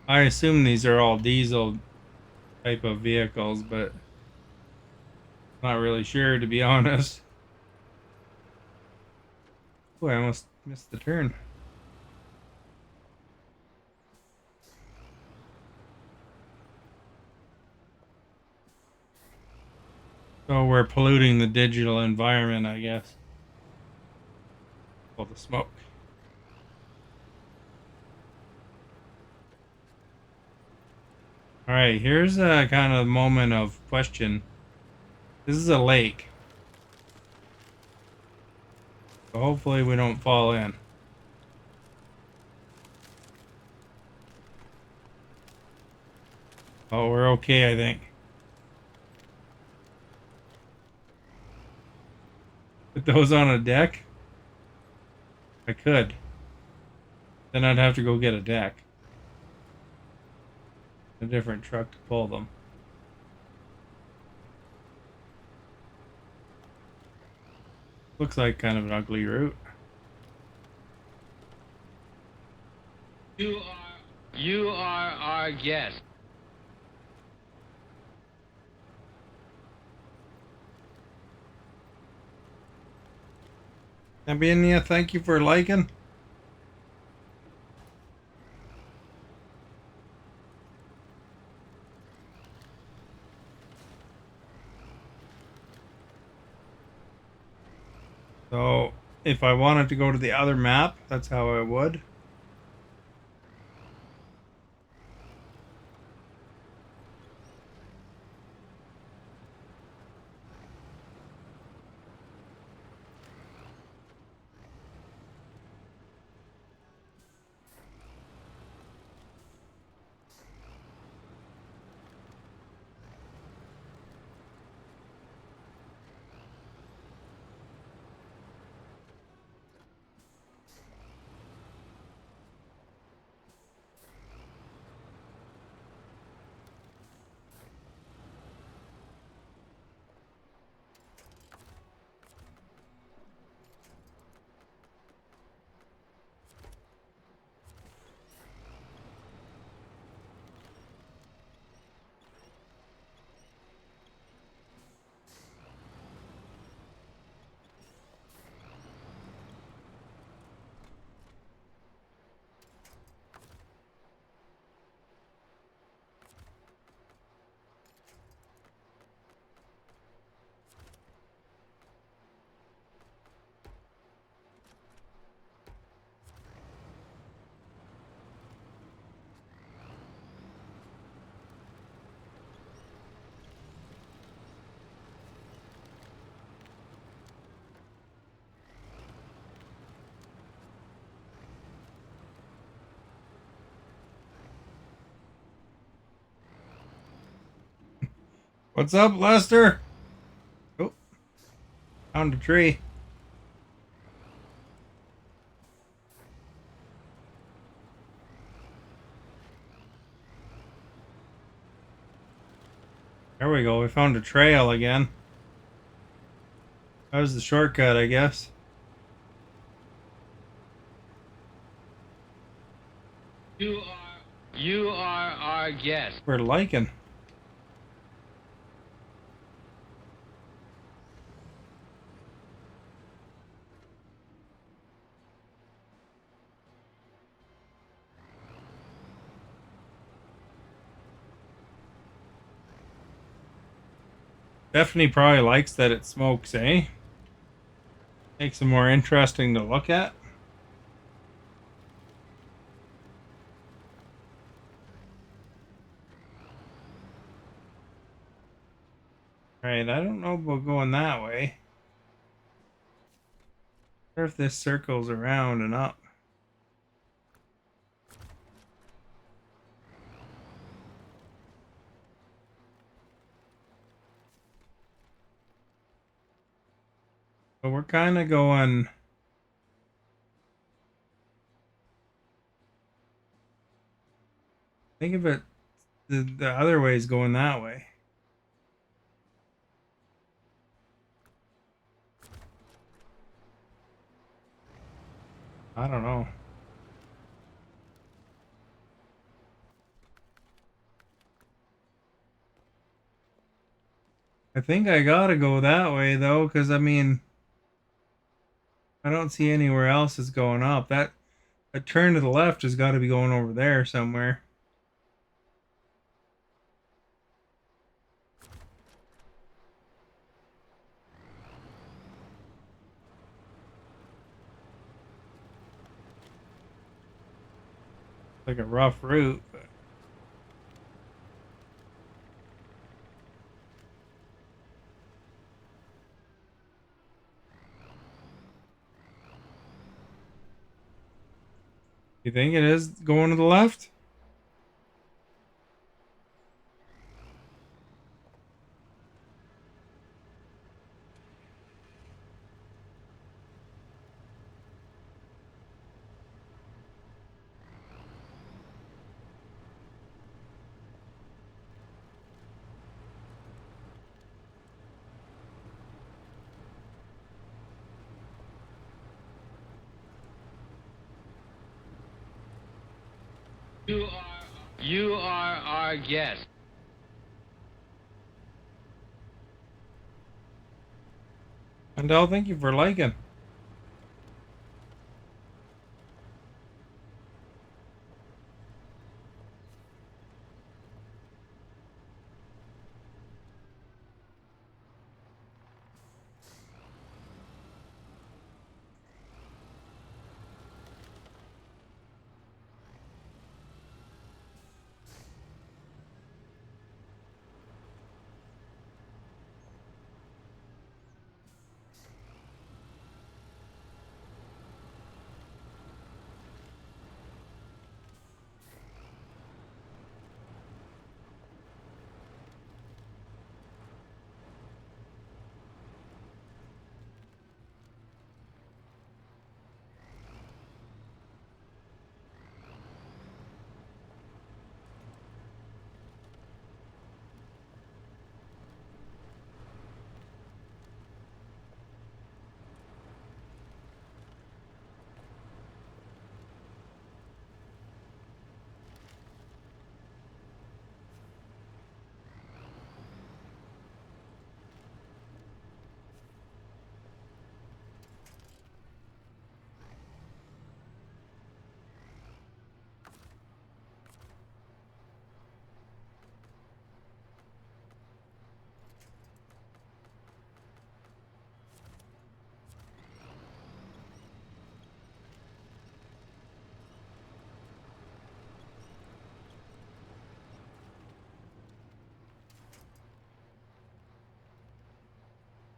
S1: I assume these are all diesel type of vehicles, but not really sure to be honest. Oh, I almost missed the turn. So we're polluting the digital environment, I guess. All the smoke. All right, here's a kind of moment of question. This is a lake. So hopefully we don't fall in. Oh, we're okay, I think. Put those on a deck? I could. Then I'd have to go get a deck. A different truck to pull them. Looks like kind of an ugly route.
S2: You are our guest.
S1: Nabinia, thank you for liking. So if I wanted to go to the other map, that's how I would. What's up, Lester? Oh, found a tree. There we go. We found a trail again. That was the shortcut, I guess.
S2: You are our guest.
S1: We're liking. Stephanie probably likes that it smokes, eh? Makes it more interesting to look at. Right, I don't know about going that way. I wonder if this circles around and up. But we're kind of going. Think of it, the other way is going that way. I don't know. I think I gotta go that way though, because I mean, I don't see anywhere else is going up. That a turn to the left has got to be going over there somewhere. Like a rough route. But you think it is going to the left?
S2: You are our guest.
S1: And I'll thank you for liking.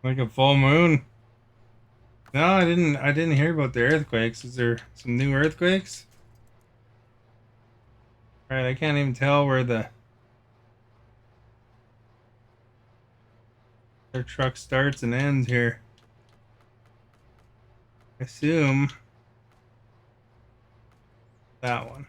S1: Like a full moon. No, I didn't. I didn't hear about the earthquakes. Is there some new earthquakes? Right, I can't even tell where the Their truck starts and ends here. I assume that one.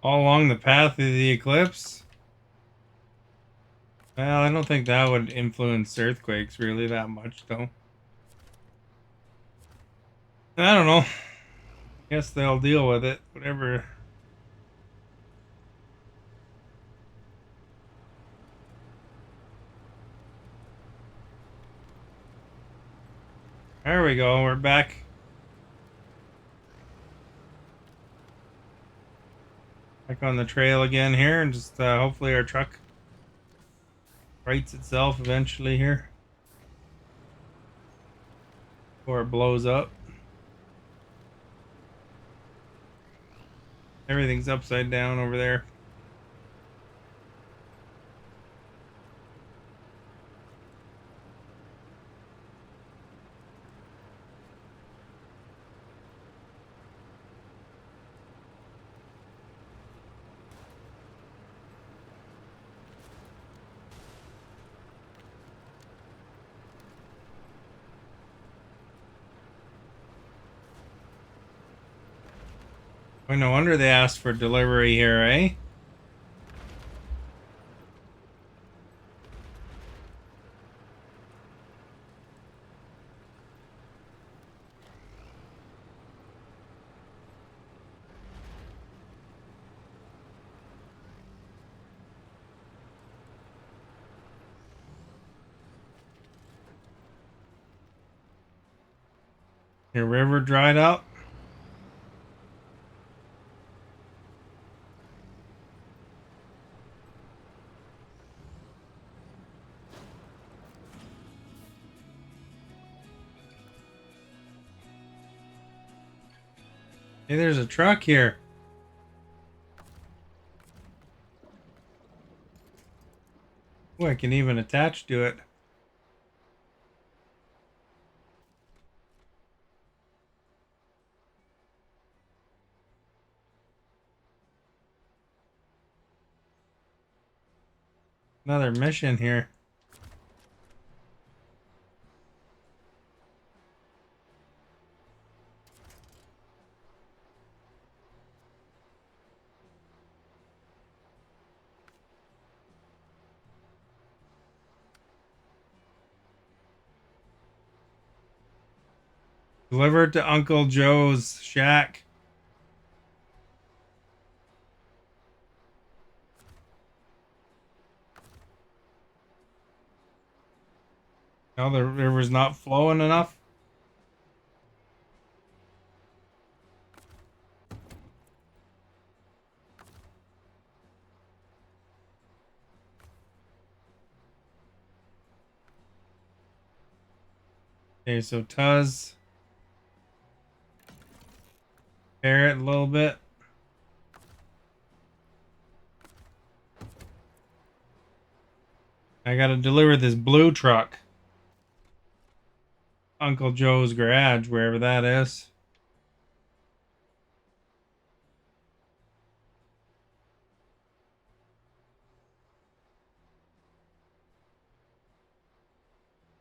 S1: All along the path of the eclipse? Well, I don't think that would influence earthquakes really that much, though. I don't know. Guess they'll deal with it. Whatever. There we go. We're back. Back on the trail again here, and just hopefully our truck rights itself eventually here before it blows up. Everything's upside down over there. Well, no wonder they asked for delivery here, eh? Your river dried up. Hey, there's a truck here. Oh, I can even attach to it. Another mission here. Delivered to Uncle Joe's shack. No, the river's not flowing enough. Okay, so Tuz. Pair it a little bit. I gotta deliver this blue truck. Uncle Joe's garage, wherever that is.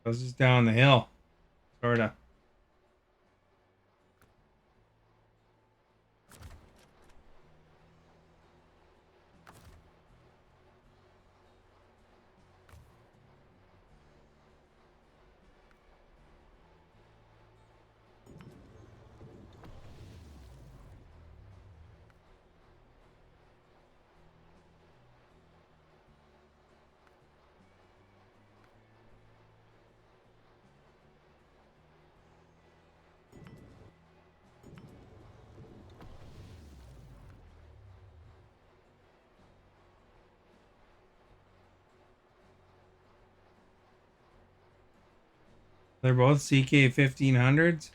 S1: This is down the hill. Sorta. They're both CK 1500s.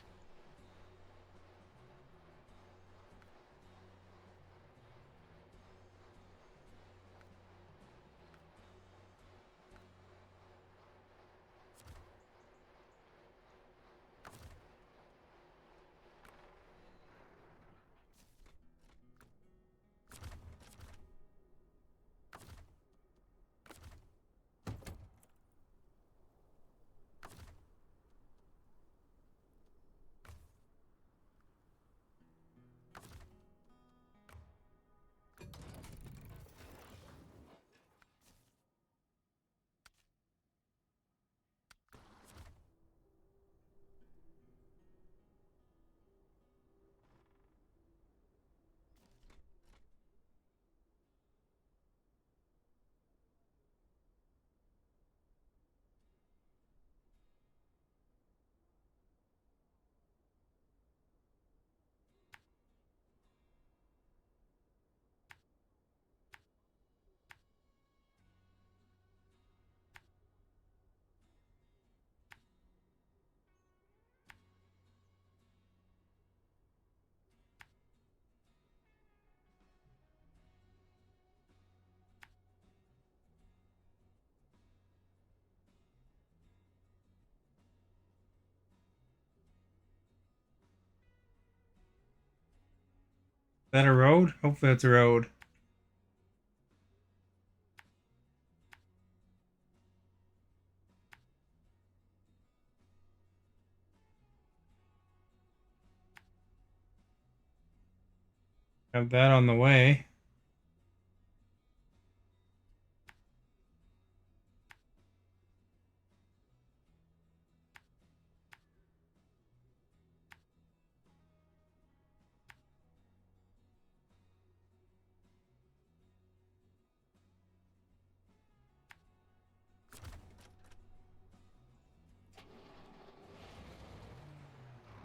S1: Is that a road? Hopefully it's a road. Have that on the way.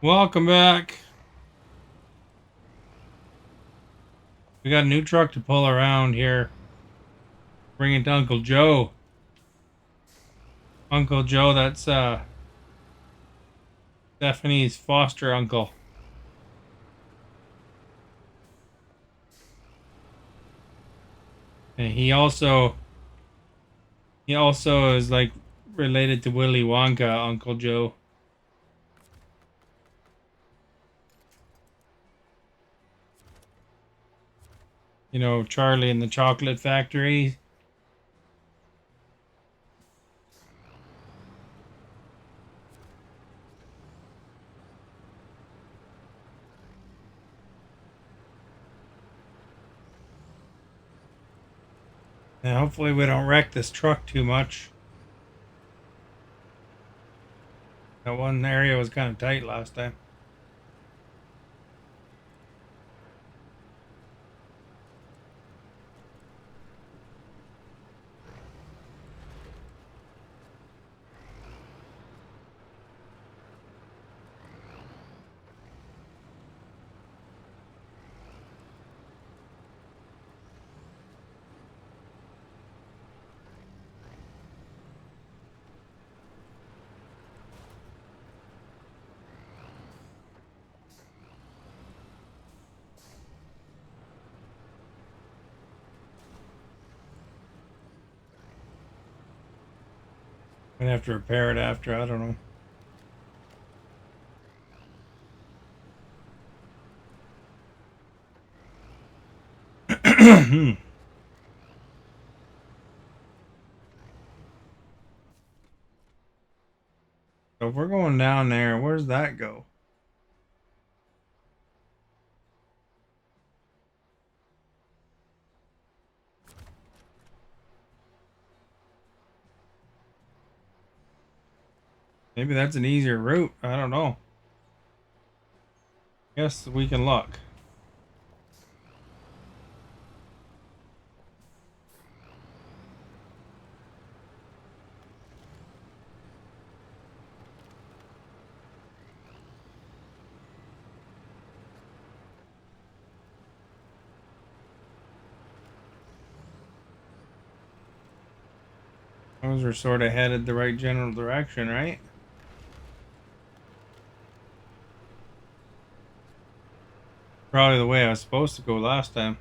S1: Welcome back. We got a new truck to pull around here. Bring it to Uncle Joe. Uncle Joe, that's Stephanie's foster uncle. And he also is like related to Willy Wonka, Uncle Joe. You know, Charlie in the Chocolate Factory. And hopefully we don't wreck this truck too much. That one area was kind of tight last time. I'm gonna have to repair it after, I don't know. So if we're going down there, where's that go? Maybe that's an easier route. I don't know. Guess we can look. Those are sort of headed the right general direction, right? Probably the way I was supposed to go last time.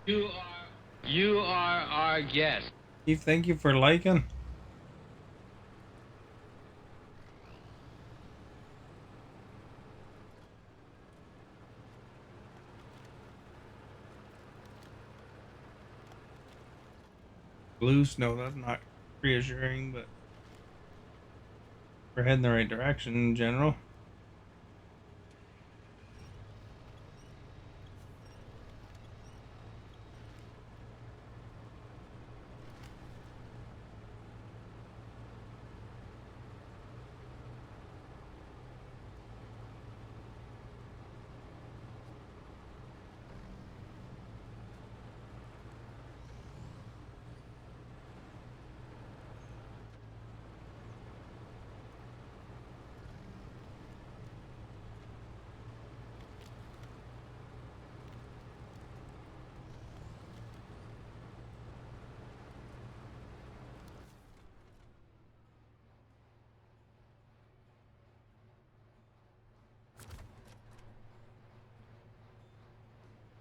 S2: You are our guest.
S1: Steve, thank you for liking. Blue snow, that's not reassuring, but we're heading the right direction in general.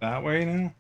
S1: That way now?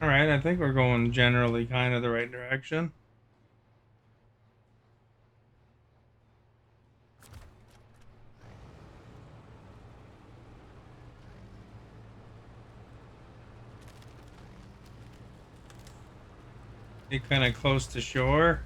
S1: All right, I think we're going generally kind of the right direction. Get kind of close to shore.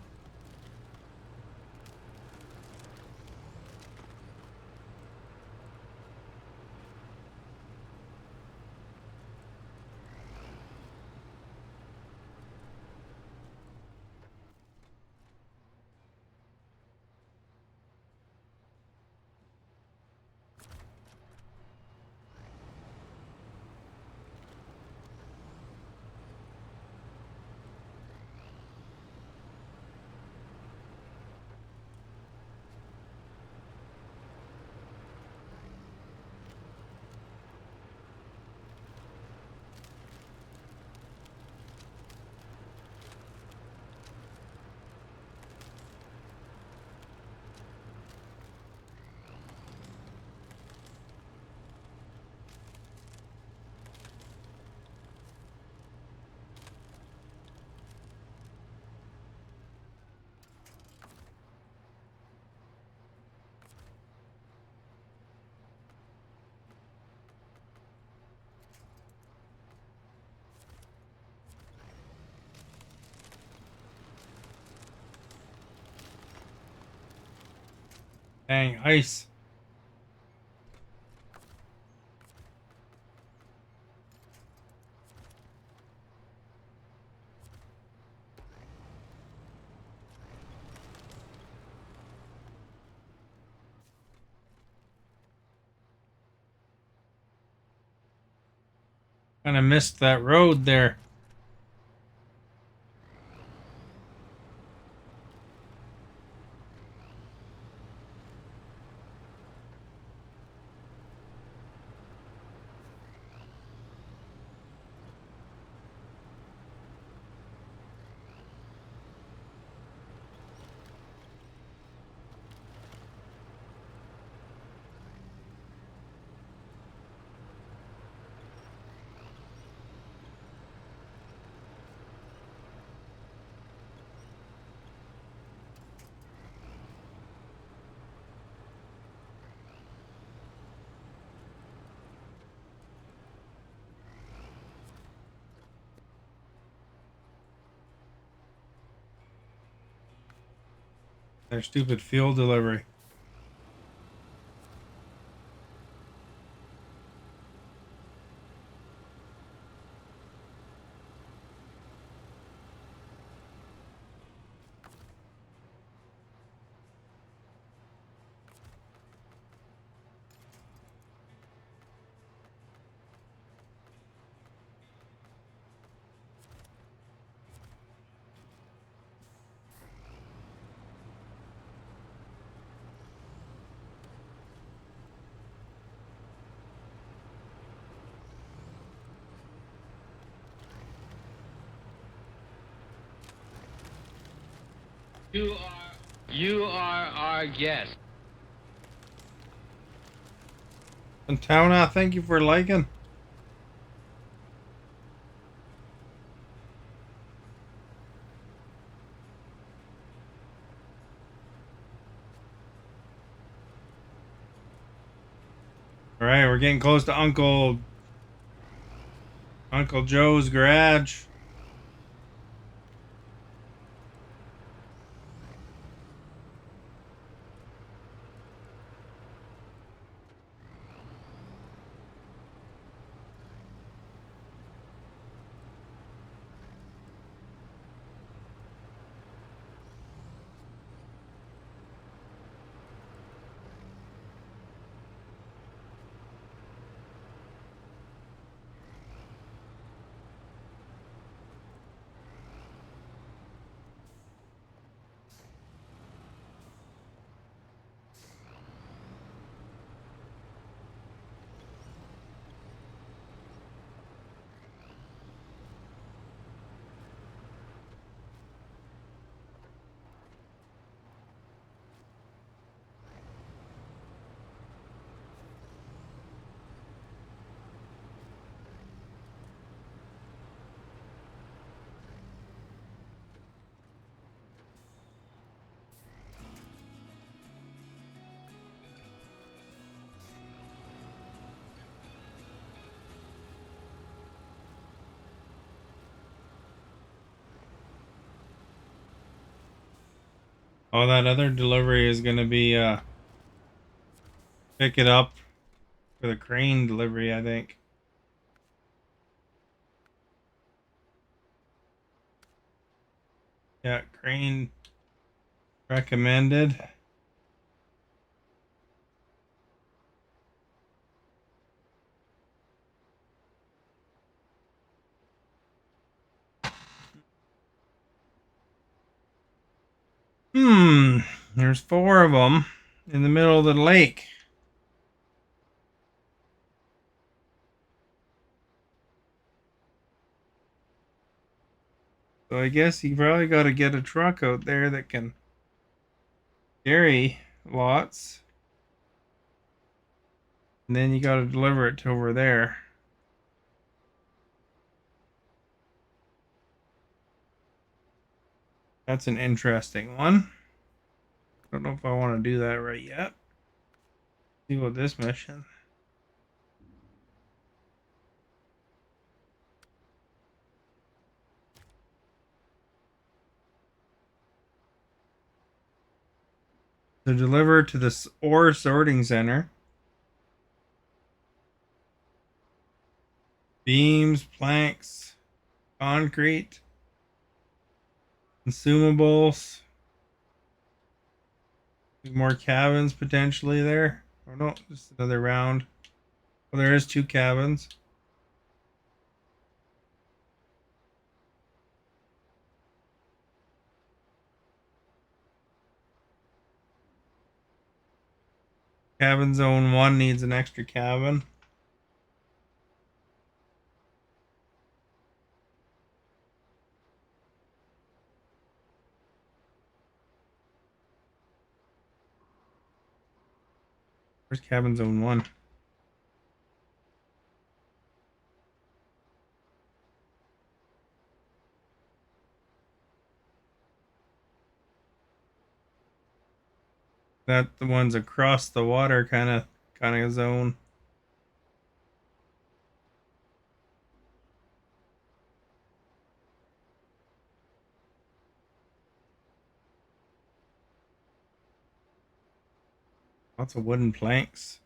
S1: Dang, ice. Kind of missed that road there. Their stupid fuel delivery.
S2: You are our guest.
S1: And Tauna, thank you for liking. All right, we're getting close to Uncle Joe's garage. Oh, that other delivery is gonna be pick it up for the crane delivery, I think. Yeah, crane recommended. There's 4 of them in the middle of the lake. So I guess you probably got to get a truck out there that can carry lots. And then you got to deliver it to over there. That's an interesting one. I don't know if I want to do that right yet. See what this mission. To deliver to the ore sorting center. Beams, planks, concrete, consumables. There's more cabins potentially there. Or no, just another round. Well, there is 2 cabins. Cabin zone 1 needs an extra cabin. Where's cabin zone 1? That the ones across the water kind of zone. Lots of wooden planks.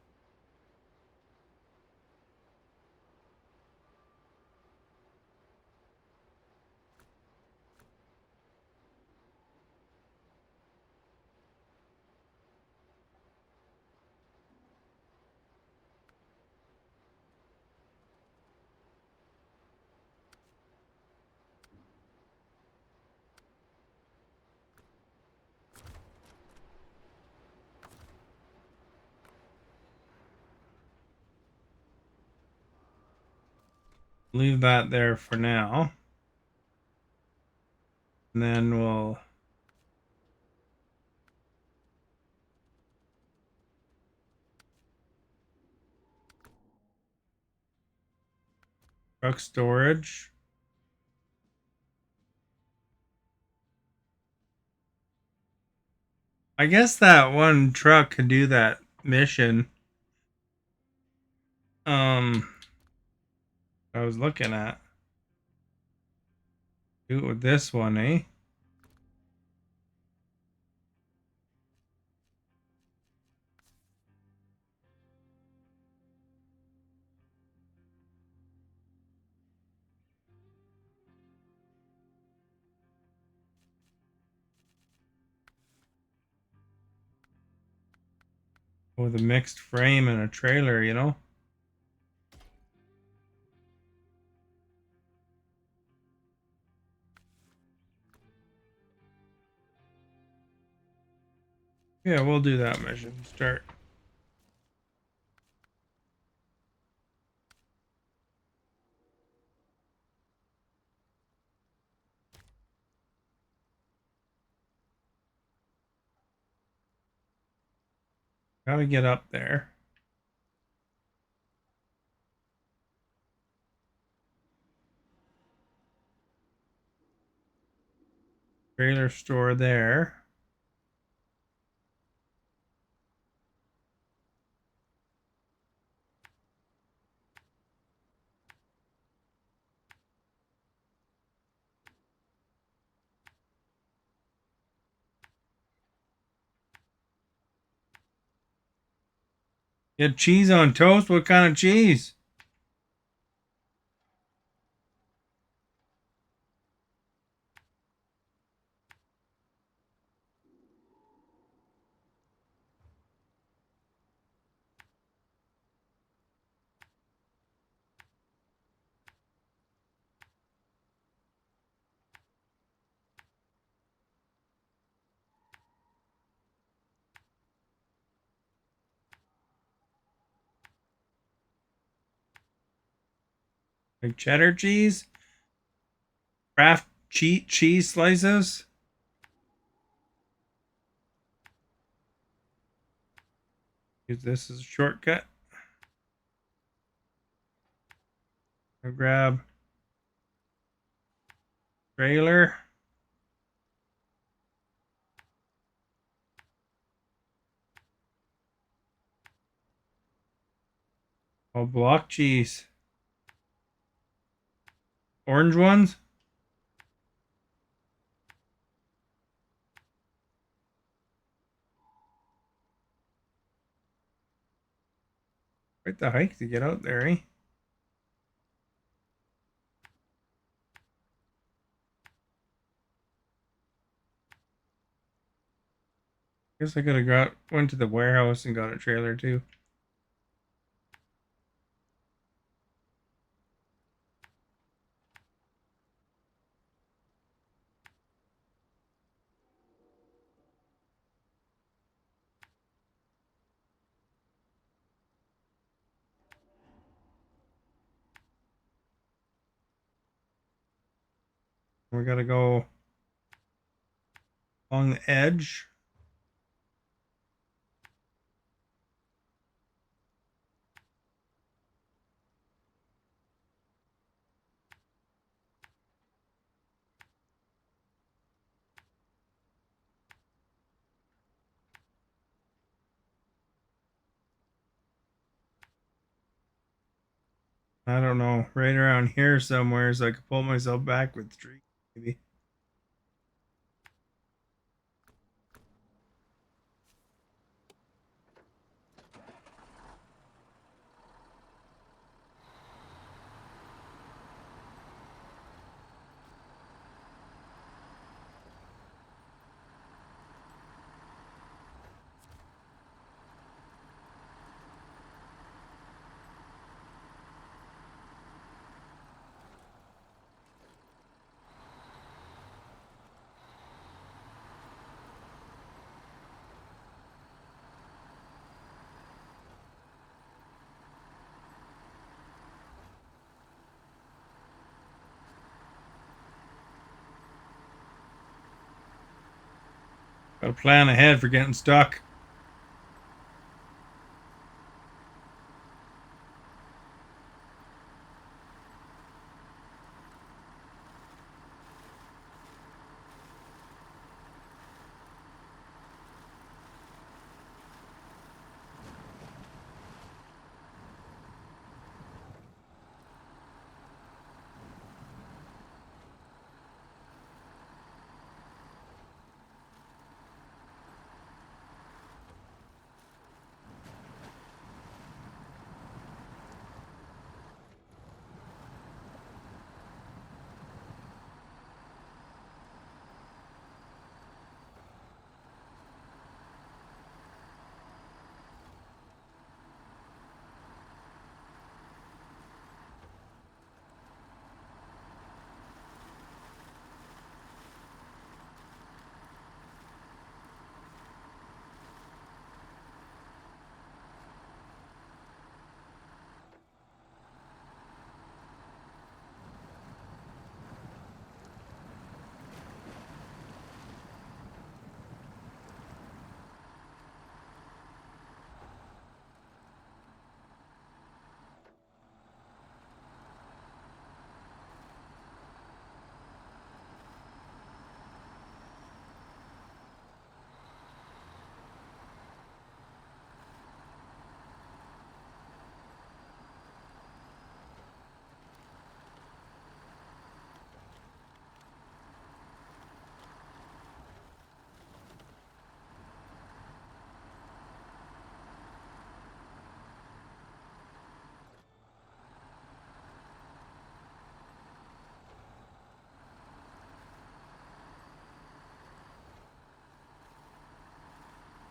S1: Leave that there for now. And then we'll truck storage. I guess that one truck could do that mission. I was looking at. Do it with this one, eh? With a mixed frame and a trailer, you know? Yeah, we'll do that mission. Start. Gotta get up there. Trailer store there. Get cheese on toast? What kind of cheese? Like cheddar cheese? Kraft cheese slices? Use this as a shortcut. I'll grab trailer. Oh, block cheese. Orange ones? Quite the hike to get out there, eh? Guess I could have went to the warehouse and got a trailer too. We gotta go along the edge. I don't know, right around here somewhere, so I could pull myself back with trees, maybe. Gotta plan ahead for getting stuck.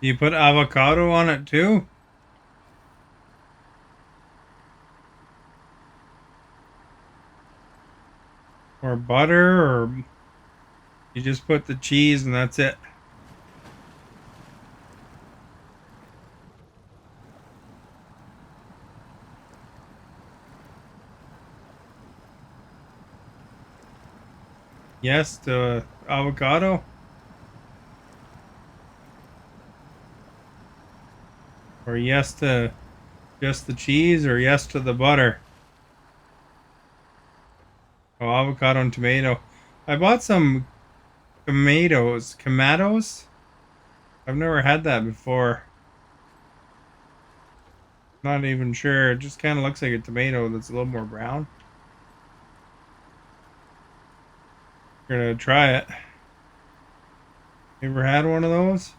S1: You put avocado on it too? Or butter, or you just put the cheese and that's it? Yes to avocado? Or yes to just the cheese, or yes to the butter? Oh, avocado and tomato. I bought some tomatoes. I've never had that before. Not even sure. It just kind of looks like a tomato that's a little more brown. We're gonna try it. You ever had one of those?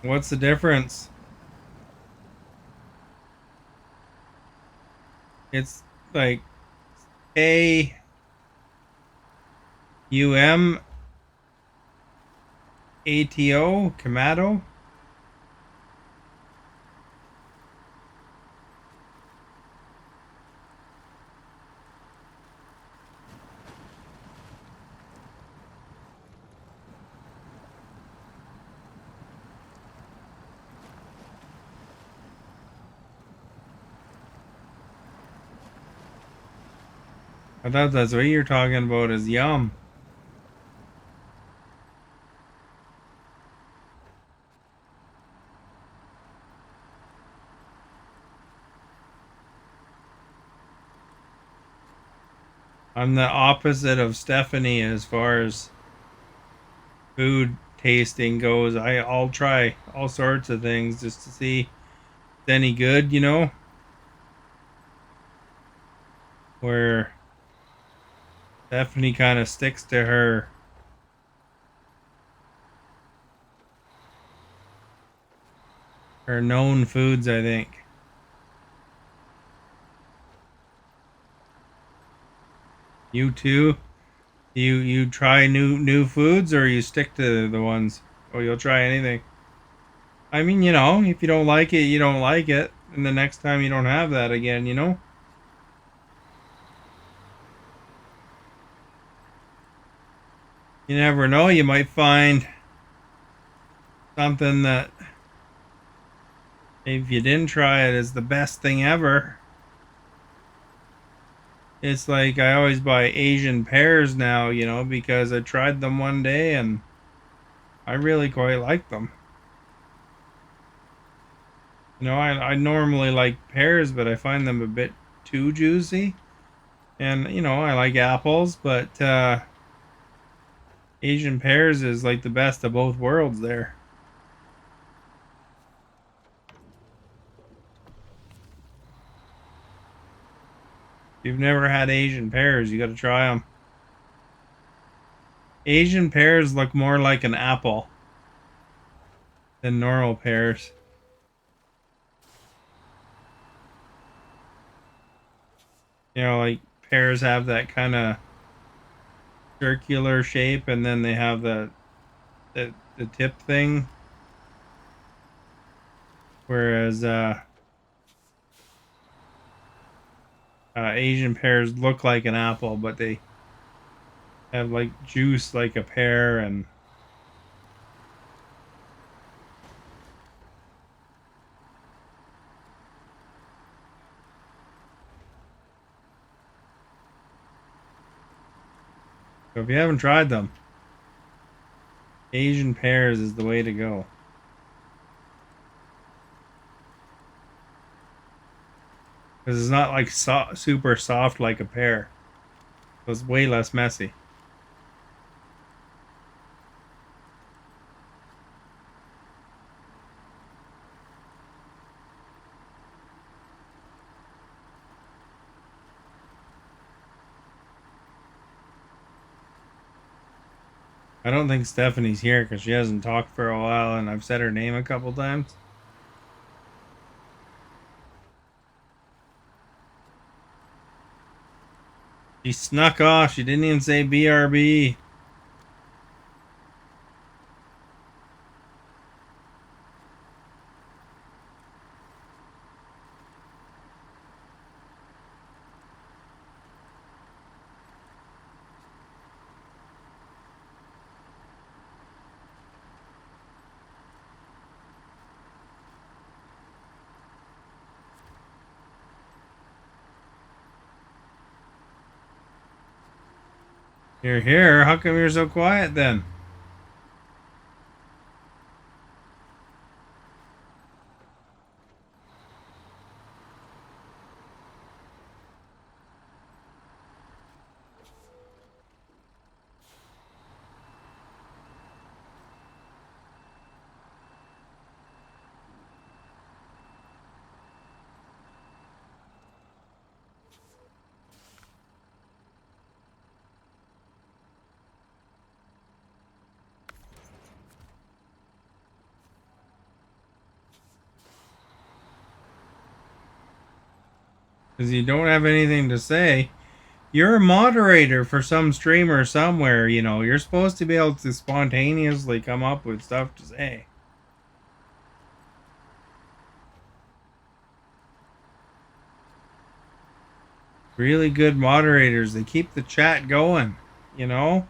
S1: What's the difference? It's like Kaumato, Kamato. I thought that's what you're talking about is yum. I'm the opposite of Stephanie as far as food tasting goes. I'll try all sorts of things just to see if it's any good, you know? Where Stephanie kind of sticks to her known foods, I think. You too? You try new foods, or you stick to the ones? Oh, you'll try anything. I mean, you know, if you don't like it, you don't like it. and the next time you don't have that again, you know? You never know, you might find something that if you didn't try it is the best thing ever. It's like I always buy Asian pears now, you know, because I tried them one day and I really quite like them. You know, I normally like pears, but I find them a bit too juicy. And, you know, I like apples, but Asian pears is like the best of both worlds there. If you've never had Asian pears, you got to try them. Asian pears look more like an apple than normal pears. You know, like pears have that kind of circular shape, and then they have the tip thing. Whereas Asian pears look like an apple, but they have like juice like a pear. And so if you haven't tried them, Asian pears is the way to go. Because it's not like super soft like a pear. So it's way less messy. I don't think Stephanie's here because she hasn't talked for a while and I've said her name a couple times. She snuck off. She didn't even say BRB. You're here. How come you're so quiet then? Because you don't have anything to say. You're a moderator for some streamer somewhere, you know. You're supposed to be able to spontaneously come up with stuff to say. Really good moderators, they keep the chat going, you know?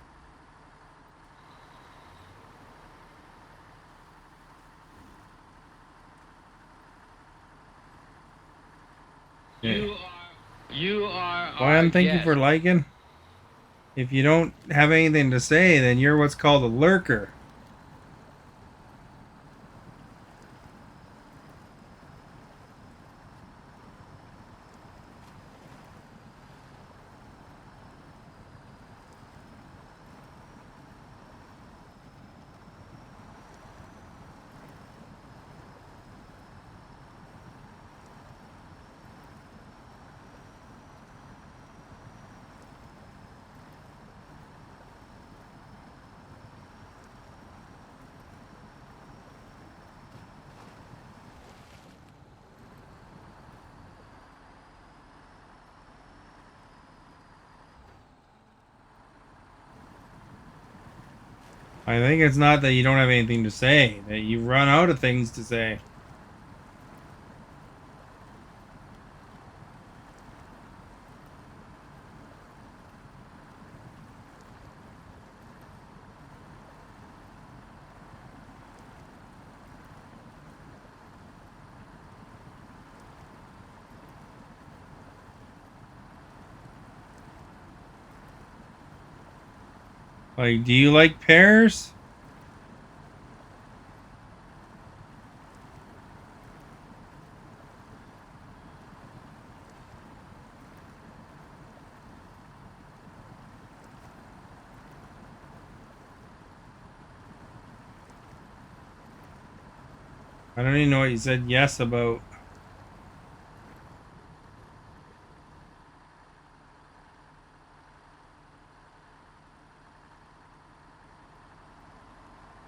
S1: Yeah.
S2: You are our
S1: Well, thank you for
S2: guest.
S1: liking. If you don't have anything to say, then you're what's called a lurker. I think it's not that you don't have anything to say, that you run out of things to say. Like, do you like pears? I don't even know what you said yes about.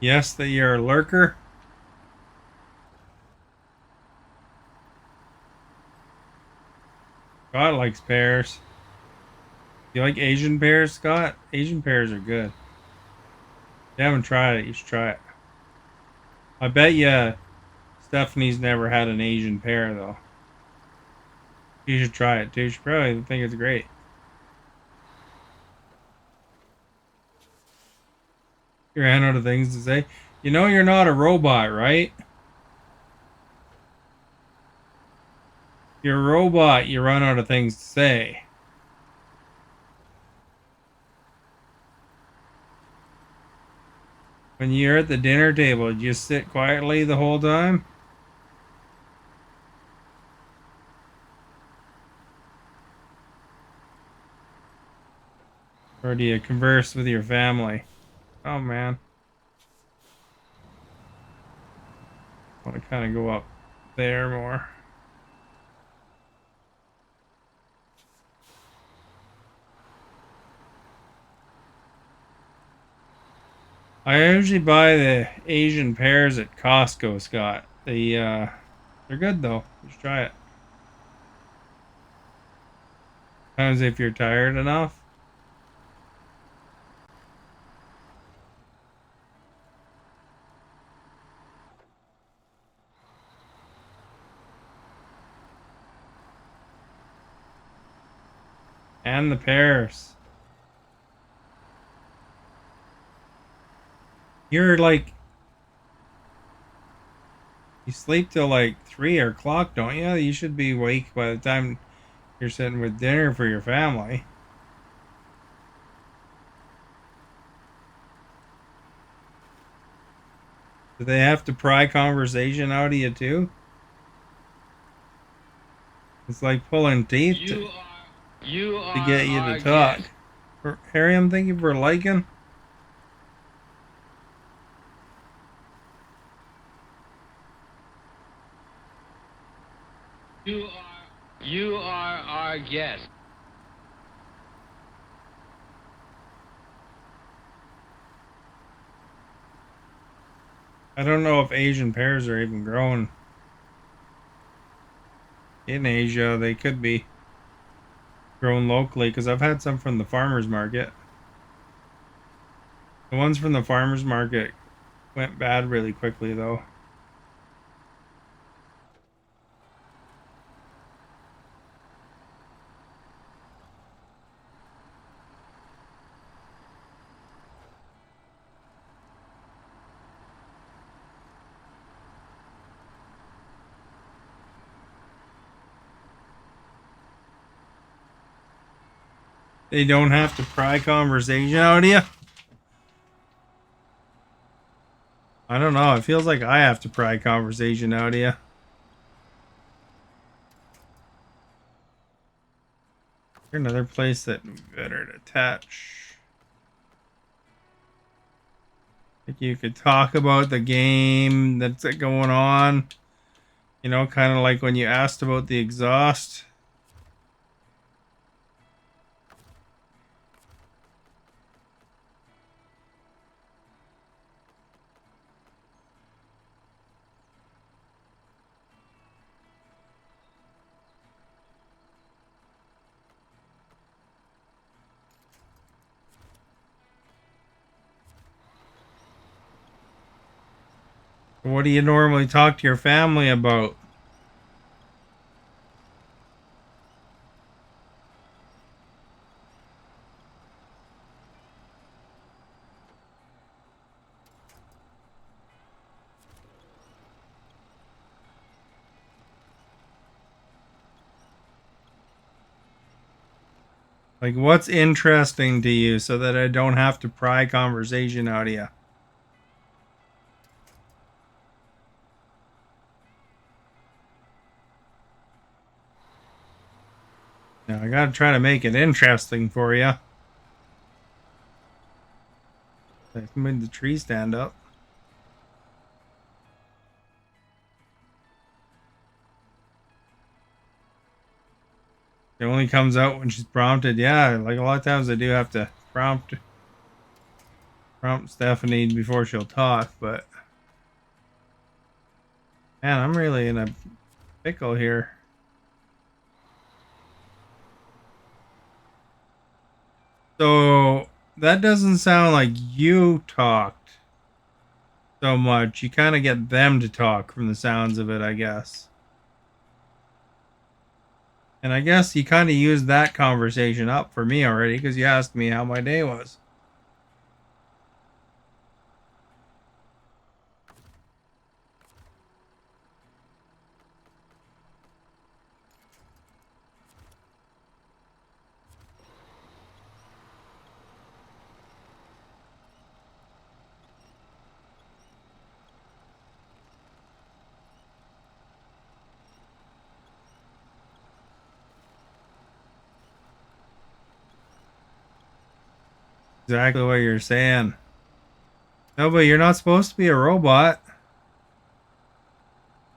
S1: Yes, that you're a lurker. Scott likes pears. You like Asian pears, Scott? Asian pears are good. If you haven't tried it, you should try it. I bet you Stephanie's never had an Asian pear, though. You should try it, too. You should probably think it's great. You ran out of things to say. You know you're not a robot, right? You're a robot, you run out of things to say. When you're at the dinner table, you just sit quietly the whole time? Or do you converse with your family? Oh man. I want to kind of go up there more. I usually buy the Asian pears at Costco, Scott. They're good though. You should try it. Sometimes if you're tired enough. And the pears. You're like, you sleep till like 3 o'clock, don't you? You should be awake by the time you're sitting with dinner for your family. Do they have to pry conversation out of you too? It's like pulling teeth to get you to talk. Harry, thank you for liking.
S2: You are our guest.
S1: I don't know if Asian pears are even grown in Asia. They could be grown locally because I've had some from the farmer's market. The ones from the farmer's market went bad really quickly though. They don't have to pry conversation out of you. I don't know. It feels like I have to pry conversation out of you. Here's another place that would be better to attach. Like you could talk about the game that's going on. You know, kind of like when you asked about the exhaust. What do you normally talk to your family about? Like, what's interesting to you so that I don't have to pry conversation out of you? Now, I gotta try to make it interesting for you. I made the tree stand up. It only comes out when she's prompted. Yeah, like a lot of times I do have to prompt Stephanie before she'll talk, but man, I'm really in a pickle here. So that doesn't sound like you talked so much. You kind of get them to talk from the sounds of it, I guess. And I guess you kind of used that conversation up for me already because you asked me how my day was. Exactly what you're saying. No, but you're not supposed to be a robot.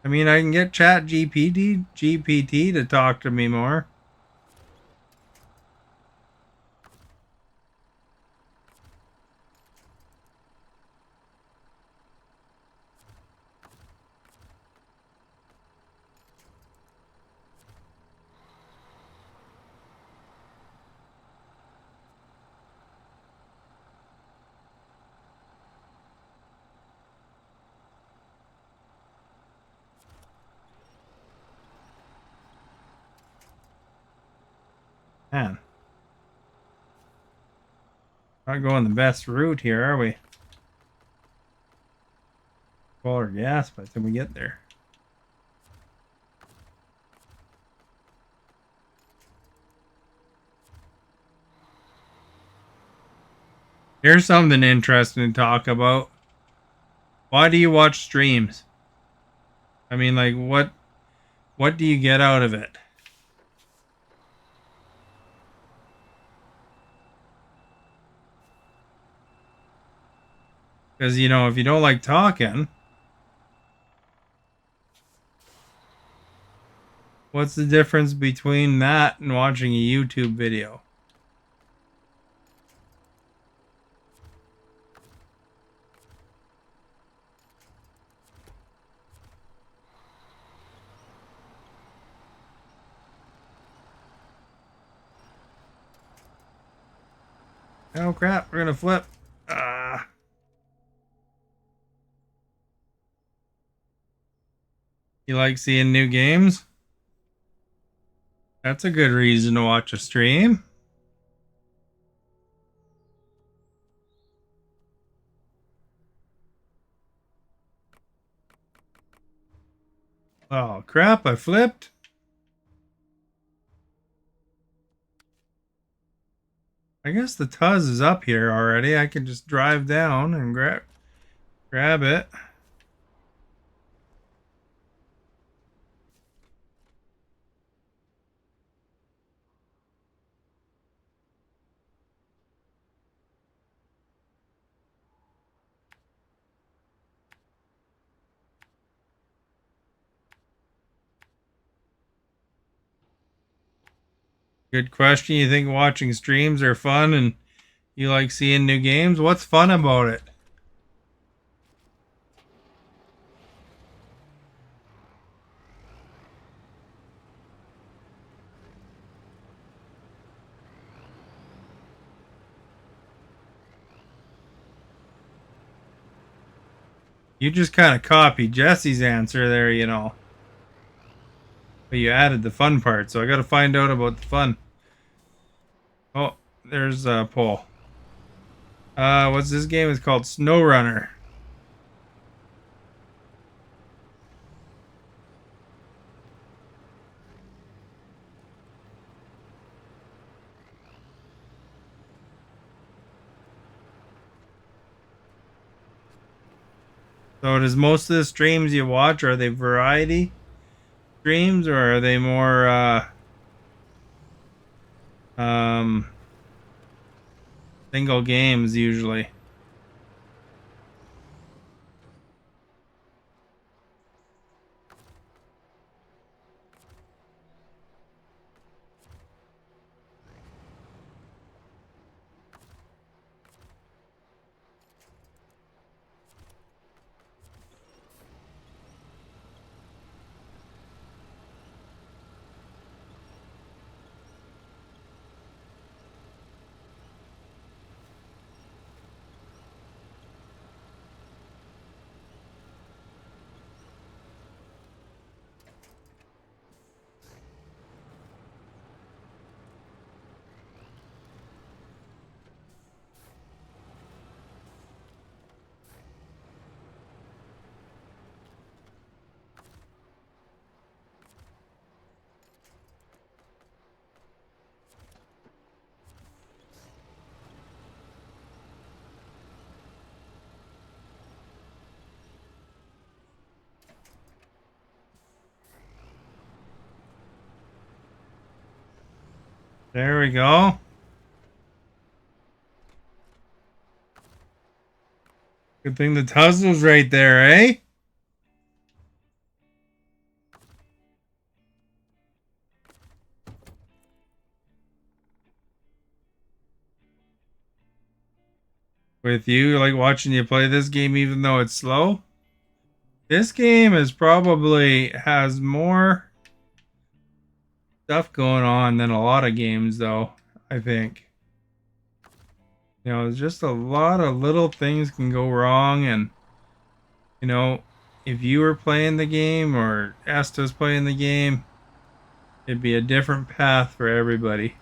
S1: I mean, I can get GPT to talk to me more. Man, not going the best route here, are we? Full our gas by the time we get there. Here's something interesting to talk about. Why do you watch streams? I mean, like, what do you get out of it? Because, you know, if you don't like talking, what's the difference between that and watching a YouTube video? Oh crap, we're gonna flip. You like seeing new games? That's a good reason to watch a stream. Oh crap, I flipped. I guess the Tuz is up here already. I can just drive down and grab it. Good question. You think watching streams are fun and you like seeing new games? What's fun about it? You just kind of copied Jesse's answer there, you know. But you added the fun part, so I got to find out about the fun. Oh, there's Paul. What's this game? It's called Snowrunner. So does most of the streams you watch, are they variety streams or are they more um single games usually? There we go. Good thing the Tesla's right there, eh? With you, like watching you play this game even though it's slow. This game is probably has more stuff going on than a lot of games though, I think. You know, there's just a lot of little things can go wrong and you know, if you were playing the game or Esta's playing the game, it'd be a different path for everybody.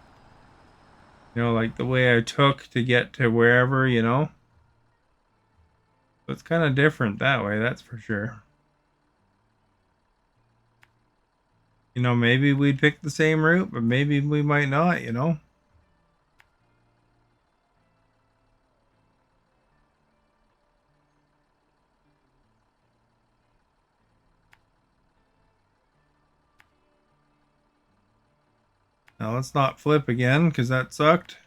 S1: You know, like the way I took to get to wherever, you know. So it's kind of different that way, that's for sure. You know, maybe we'd pick the same route, but maybe we might not, you know. Now let's not flip again, because that sucked.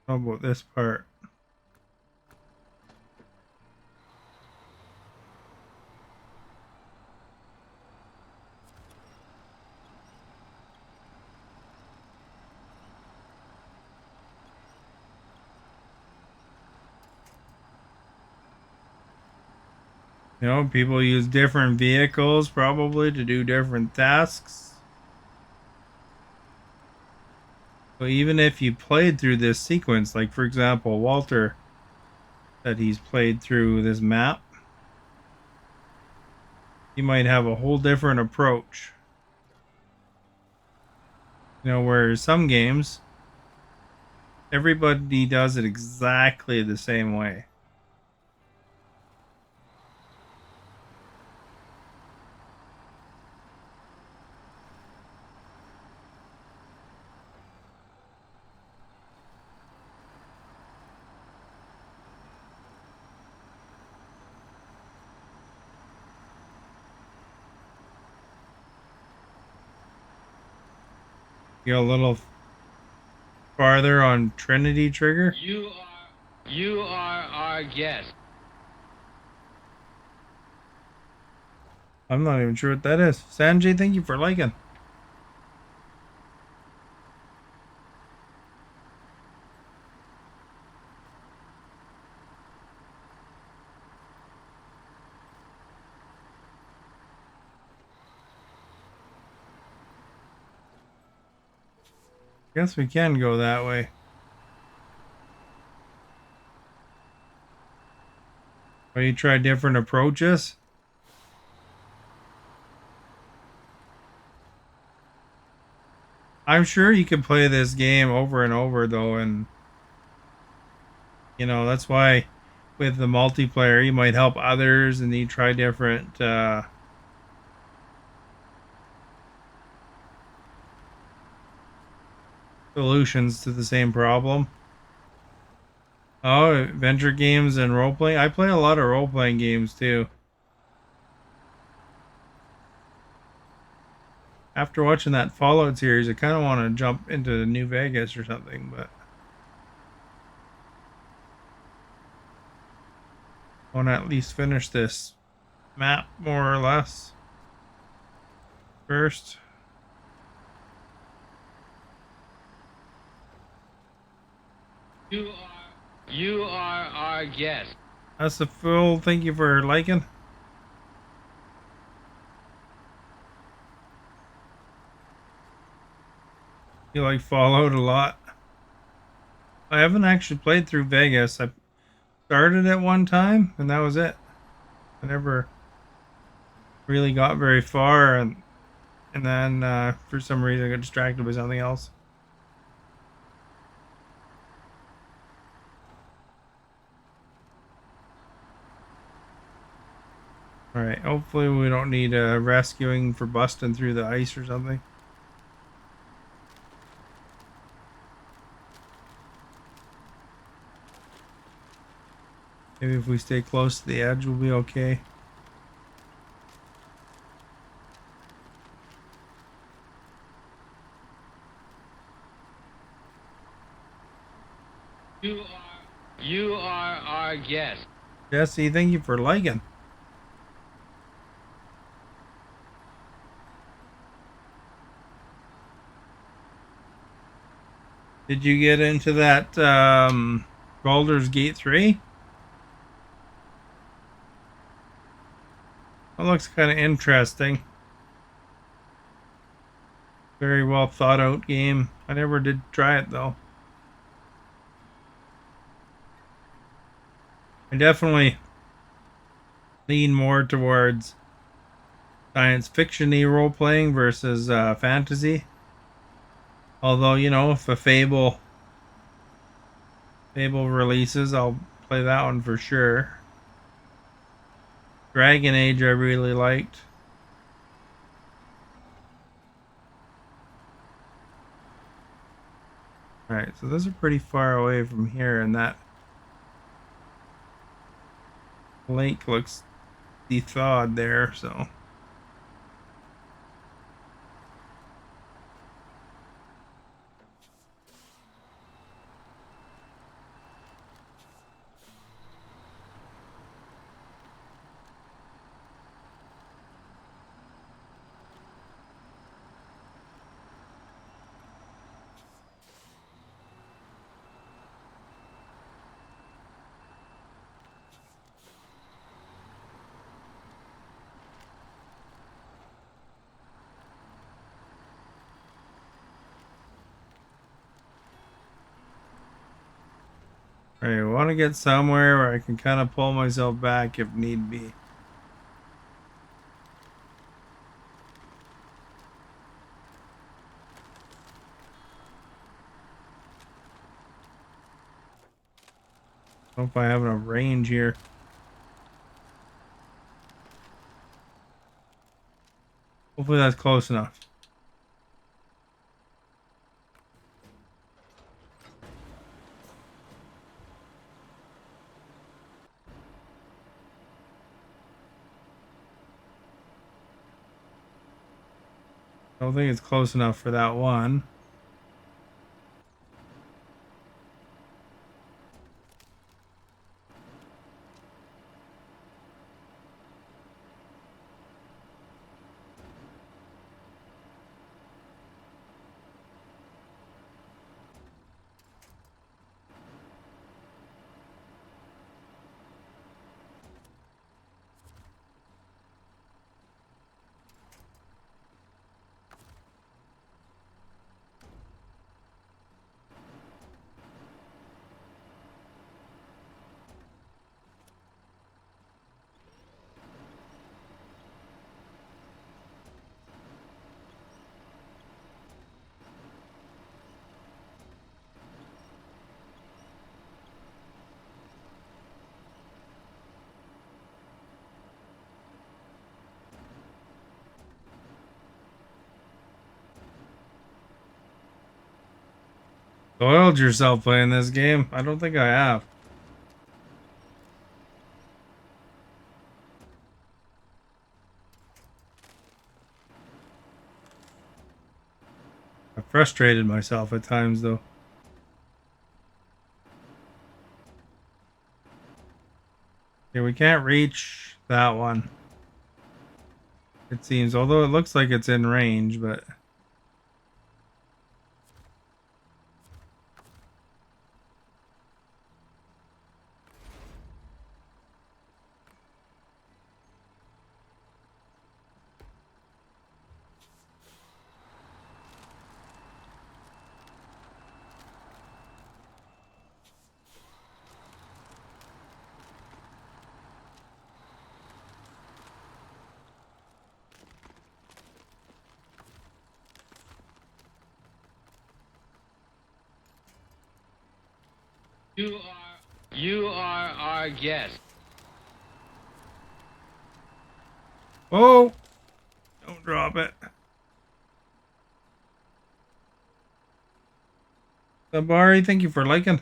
S1: How about this part? You know, people use different vehicles probably to do different tasks. So even if you played through this sequence, like for example, Walter said he's played through this map, he might have a whole different approach. You know, whereas some games, everybody does it exactly the same way. You go a little farther on Trinity Trigger.
S2: You are our guest.
S1: I'm not even sure what that is. Sanjay, thank you for liking. Guess we can go that way. Or you try different approaches. I'm sure you can play this game over and over though, and you know that's why with the multiplayer you might help others and you try different solutions to the same problem. Oh, adventure games and role playing. I play a lot of role playing games too. After watching that Fallout series, I kind of want to jump into New Vegas or something, but I want to at least finish this map more or less first.
S2: You are our guest.
S1: That's the full. Thank you for liking. You like Fallout a lot. I haven't actually played through Vegas. I started it one time and that was it. I never really got very far, and then for some reason I got distracted by something else. All right, hopefully we don't need rescuing for busting through the ice or something. Maybe if we stay close to the edge, we'll be okay.
S2: You are our guest.
S1: Jesse, thank you for liking. Did you get into that Baldur's Gate 3? That looks kind of interesting. Very well thought out game. I never did try it though. I definitely lean more towards science fiction-y role playing versus fantasy. Although, you know, if a Fable releases, I'll play that one for sure. Dragon Age I really liked. Alright, so those are pretty far away from here, and that lake looks thawed there, so. Alright, I want to get somewhere where I can kind of pull myself back if need be. Hope I have enough range here. Hopefully that's close enough. I don't think it's close enough for that one. Soiled yourself playing this game? I don't think I have. I frustrated myself at times though. Okay, we can't reach that one. It seems, although it looks like it's in range, but
S2: You are our guest.
S1: oh, don't drop it. Sabari, thank you for liking.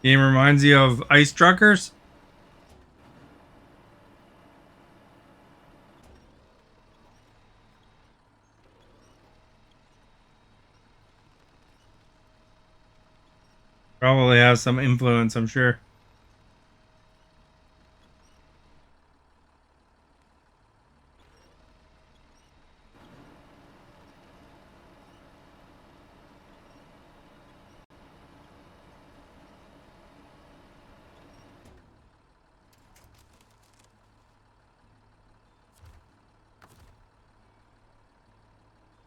S1: Game reminds you of Ice Truckers. Probably has some influence, I'm sure.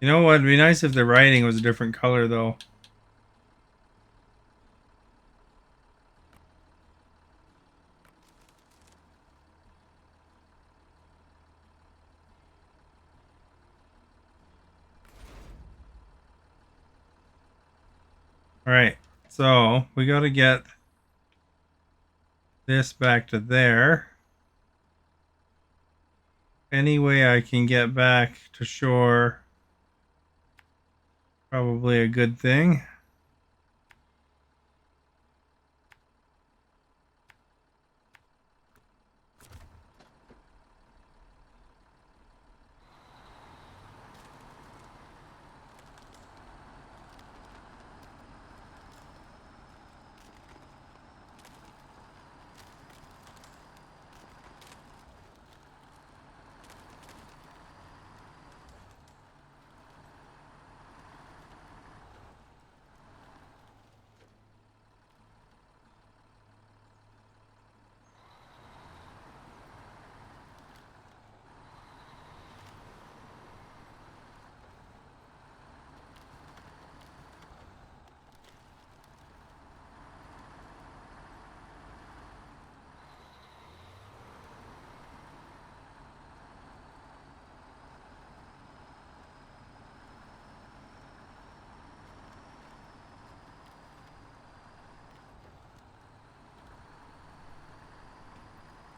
S1: You know what? It'd be nice if the writing was a different color, though. All right, so we got to get this back to there. Any way I can get back to shore, probably a good thing.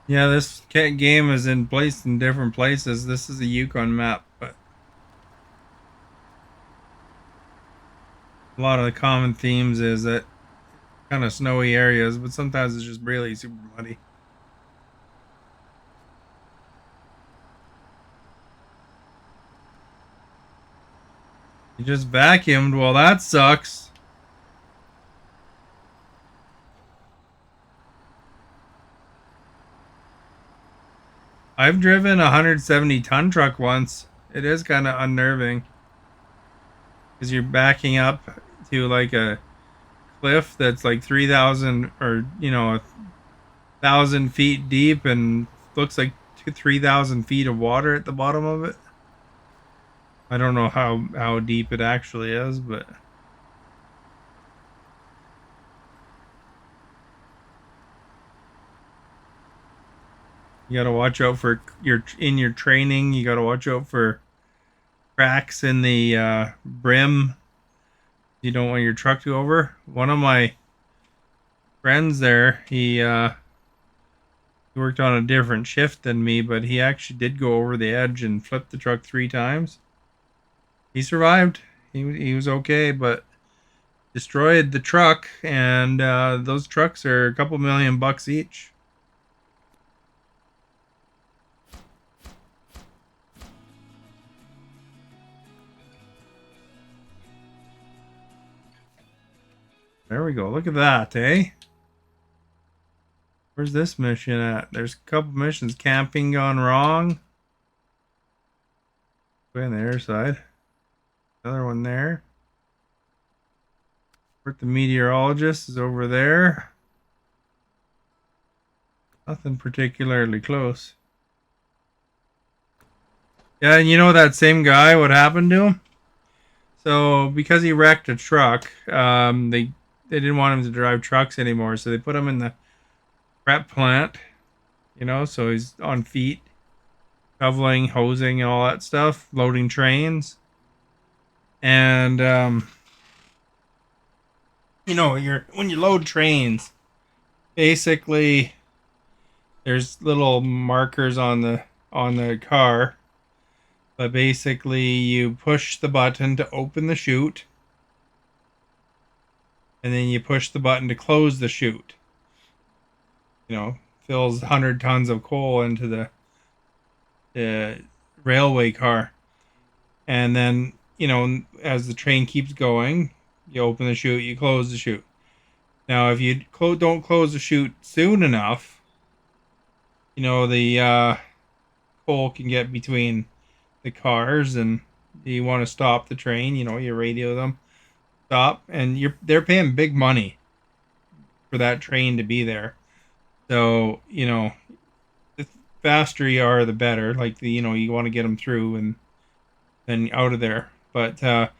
S1: Yeah, this game is in placed in different places. This is a Yukon map, but a lot of the common themes is that kind of snowy areas, but sometimes it's just really super muddy. You just vacuumed. Well, that sucks. I've driven a 170-ton truck once. It is kind of unnerving because you're backing up to like a cliff that's like 3,000 or 1,000 feet deep and looks like 3,000 feet of water at the bottom of it. I don't know how deep it actually is, but you got to watch out for your training. You got to watch out for cracks in the brim. You don't want your truck to go over. One of my friends there, he worked on a different shift than me, but he actually did go over the edge and flip the truck 3 times. He survived. He was okay, but destroyed the truck, and those trucks are a couple $1,000,000 each. There we go. Look at that, eh? Where's this mission at? There's a couple missions. Camping gone wrong. Way on the other side. Another one there. Where the meteorologist is over there. Nothing particularly close. Yeah, and you know that same guy, what happened to him? So because he wrecked a truck, they didn't want him to drive trucks anymore, so they put him in the prep plant. So he's on feet, shoveling, hosing, and all that stuff, loading trains. And you're when you load trains, basically there's little markers on the car, but basically you push the button to open the chute, and then you push the button to close the chute. Fills 100 tons of coal into the railway car, and then as the train keeps going, you open the chute, you close the chute. Now, if you don't close the chute soon enough, the coal can get between the cars, and you want to stop the train. You radio them, stop, and they're paying big money for that train to be there. So the faster you are, the better. Like you want to get them through and then out of there. But if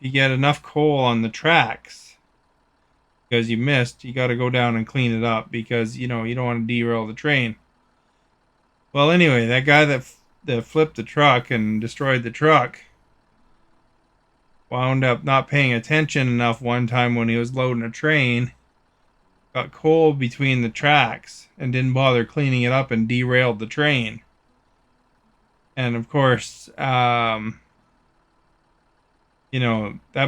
S1: you get enough coal on the tracks because you missed, you got to go down and clean it up because you don't want to derail the train. Well, anyway, that guy that flipped the truck and destroyed the truck wound up not paying attention enough one time when he was loading a train, got coal between the tracks, and didn't bother cleaning it up and derailed the train. And of course, that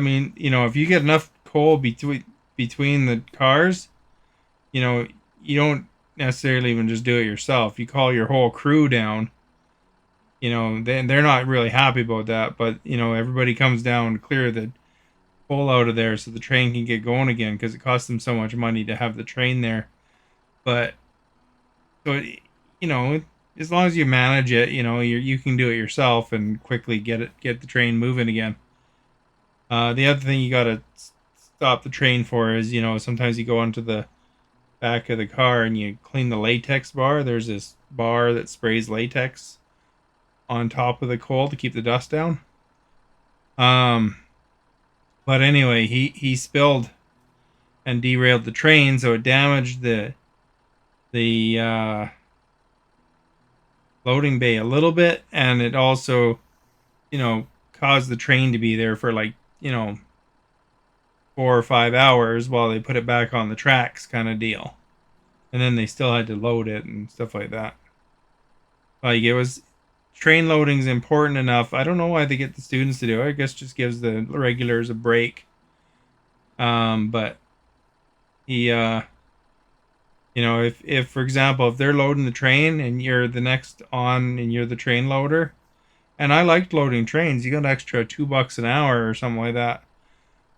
S1: means if you get enough coal between the cars, you don't necessarily even just do it yourself. You call your whole crew down. They're not really happy about that, but everybody comes down to clear the coal out of there so the train can get going again because it costs them so much money to have the train there. But so as long as you manage it, you can do it yourself and quickly get the train moving again. The other thing you gotta stop the train for is sometimes you go onto the back of the car and you clean the latex bar. There's this bar that sprays latex on top of the coal to keep the dust down. But anyway, he spilled and derailed the train, so it damaged the loading bay a little bit, and it also caused the train to be there for like 4 or 5 hours while they put it back on the tracks, kind of deal. and then they still had to load it and stuff like that. Like it was train loading's important enough. I don't know why they get the students to do it. I guess just gives the regulars a break. But he if for example, if they're loading the train and you're the next on and you're the train loader, and I liked loading trains, you got an extra $2 an hour or something like that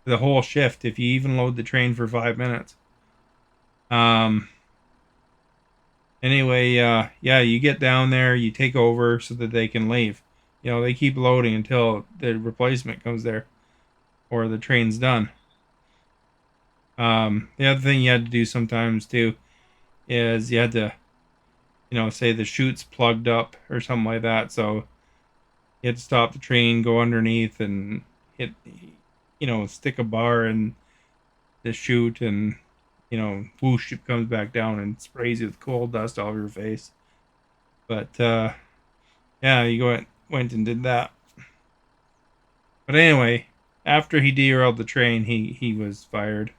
S1: for the whole shift if you even load the train for 5 minutes. Um anyway, yeah, you get down there, you take over so that they can leave. They keep loading until the replacement comes there or the train's done. The other thing you had to do sometimes too is you had to, say the chute's plugged up or something like that. So you had to stop the train, go underneath, and hit, stick a bar in the chute, and whoosh, it comes back down and sprays you with coal dust all over your face. But yeah, went and did that. But anyway, after he derailed the train, he was fired.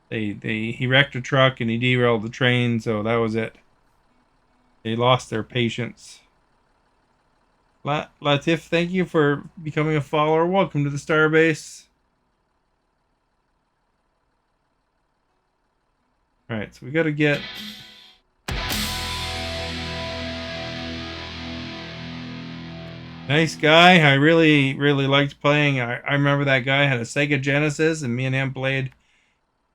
S1: He wrecked a truck and he derailed the train, so that was it. They lost their patience. Latif, thank you for becoming a follower. Welcome to the Starbase. All right, so we got to get. Nice guy. I really, really liked playing. I remember that guy had a Sega Genesis, and me and him played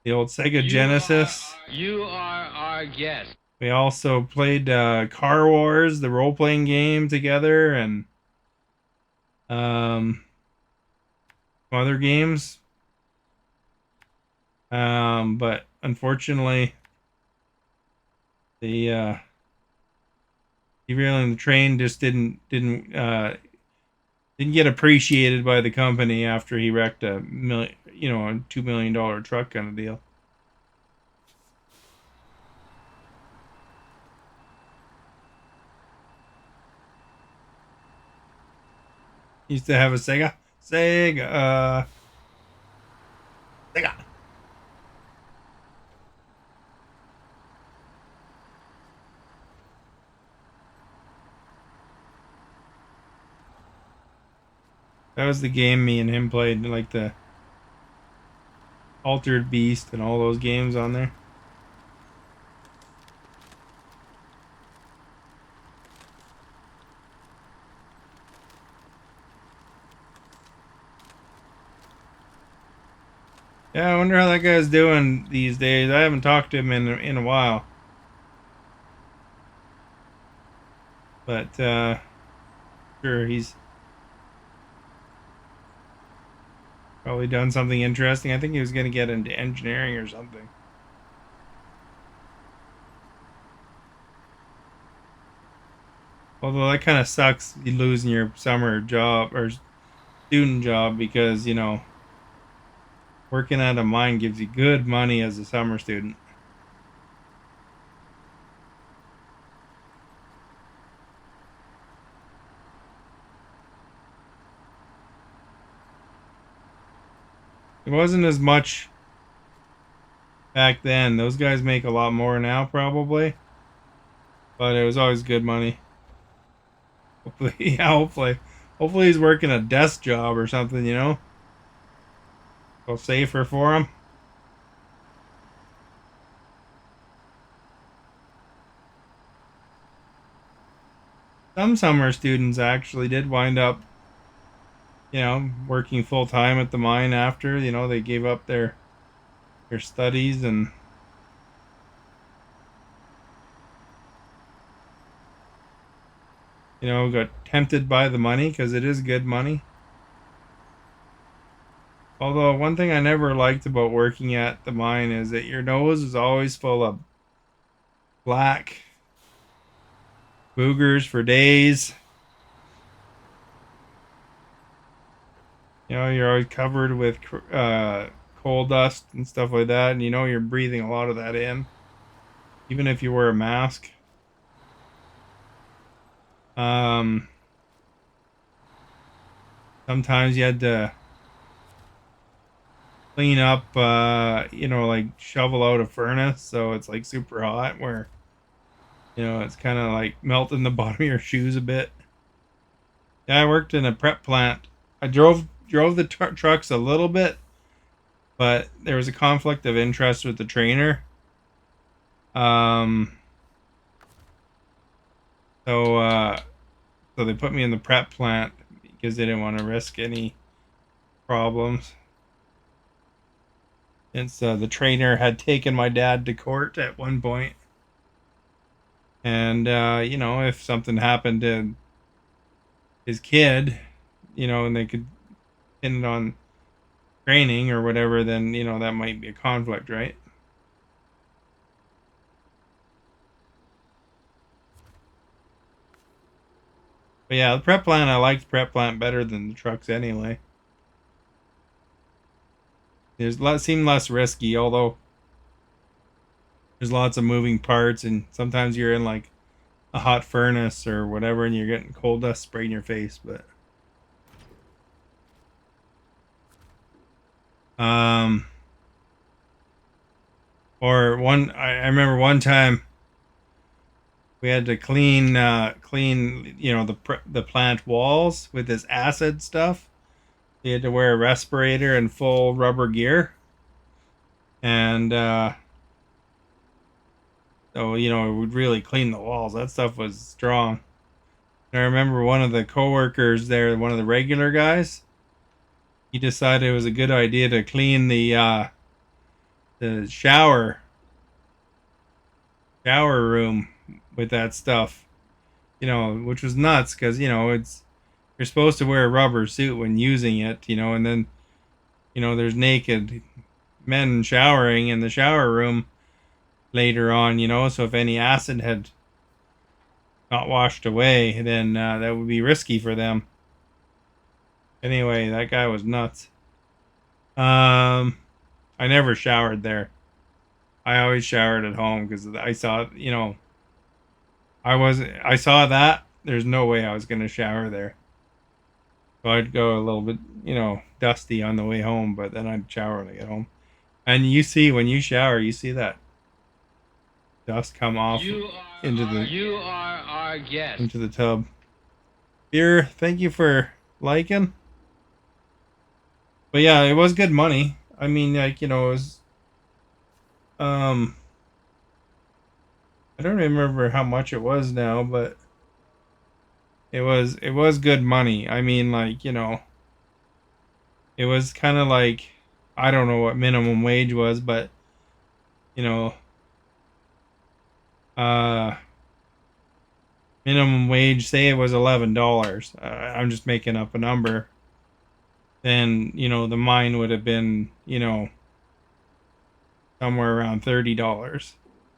S1: the old Sega Genesis.
S2: You are our guest.
S1: We also played Car Wars, the role-playing game, together, and other games. But unfortunately, the derailing the train just didn't get appreciated by the company after he wrecked a $2 million truck kind of deal. He used to have a Sega. Sega. That was the game me and him played, like the Altered Beast and all those games on there. Yeah, I wonder how that guy's doing these days. I haven't talked to him in a while. But sure, he's probably done something interesting. I think he was going to get into engineering or something. Although that kind of sucks, you losing your summer job or student job because, working at a mine gives you good money as a summer student. It wasn't as much back then. Those guys make a lot more now, probably. But it was always good money. Hopefully, yeah, hopefully. Hopefully he's working a desk job or something, So safer for him. Some summer students actually did wind up, working full time at the mine after, they gave up their studies and got tempted by the money because it is good money. Although one thing I never liked about working at the mine is that your nose is always full of black boogers for days. You're always covered with coal dust and stuff like that, and you're breathing a lot of that in, even if you wear a mask. Um, Sometimes you had to clean up, like shovel out a furnace. So it's like super hot where, it's kind of like melting the bottom of your shoes a bit. Yeah, I worked in a prep plant. I drove the trucks a little bit, but there was a conflict of interest with the trainer. Um, so so they put me in the prep plant because they didn't want to risk any problems. And so the trainer had taken my dad to court at one point, and if something happened to his kid, and they could pin it on training or whatever, then that might be a conflict, right? But yeah, the prep plant, I liked prep plant better than the trucks anyway. Seemed less risky, although there's lots of moving parts, and sometimes you're in like a hot furnace or whatever, and you're getting coal dust sprayed in your face. But um, I remember one time we had to clean the plant walls with this acid stuff. You had to wear a respirator and full rubber gear, and so it would really clean the walls. That stuff was strong. And I remember one of the coworkers there, one of the regular guys, he decided it was a good idea to clean the shower room with that stuff. Which was nuts because it's you're supposed to wear a rubber suit when using it, and then there's naked men showering in the shower room later on, so if any acid had not washed away, then that would be risky for them. Anyway, that guy was nuts. I never showered there. I always showered at home because I saw, I saw that. There's no way I was going to shower there. So I'd go a little bit, dusty on the way home, but then I'd shower when I get home. And you see, when you shower, you see that dust come off
S2: You are our guest.
S1: into the tub. Beer, thank you for liking. But yeah, it was good money. I mean, like, it was, um, I don't remember how much it was now, but it was good money. I mean, like, it was kind of like, I don't know what minimum wage was, but you know, uh, minimum wage, say it was $11. I'm just making up a number. Then the mine would have been somewhere around $30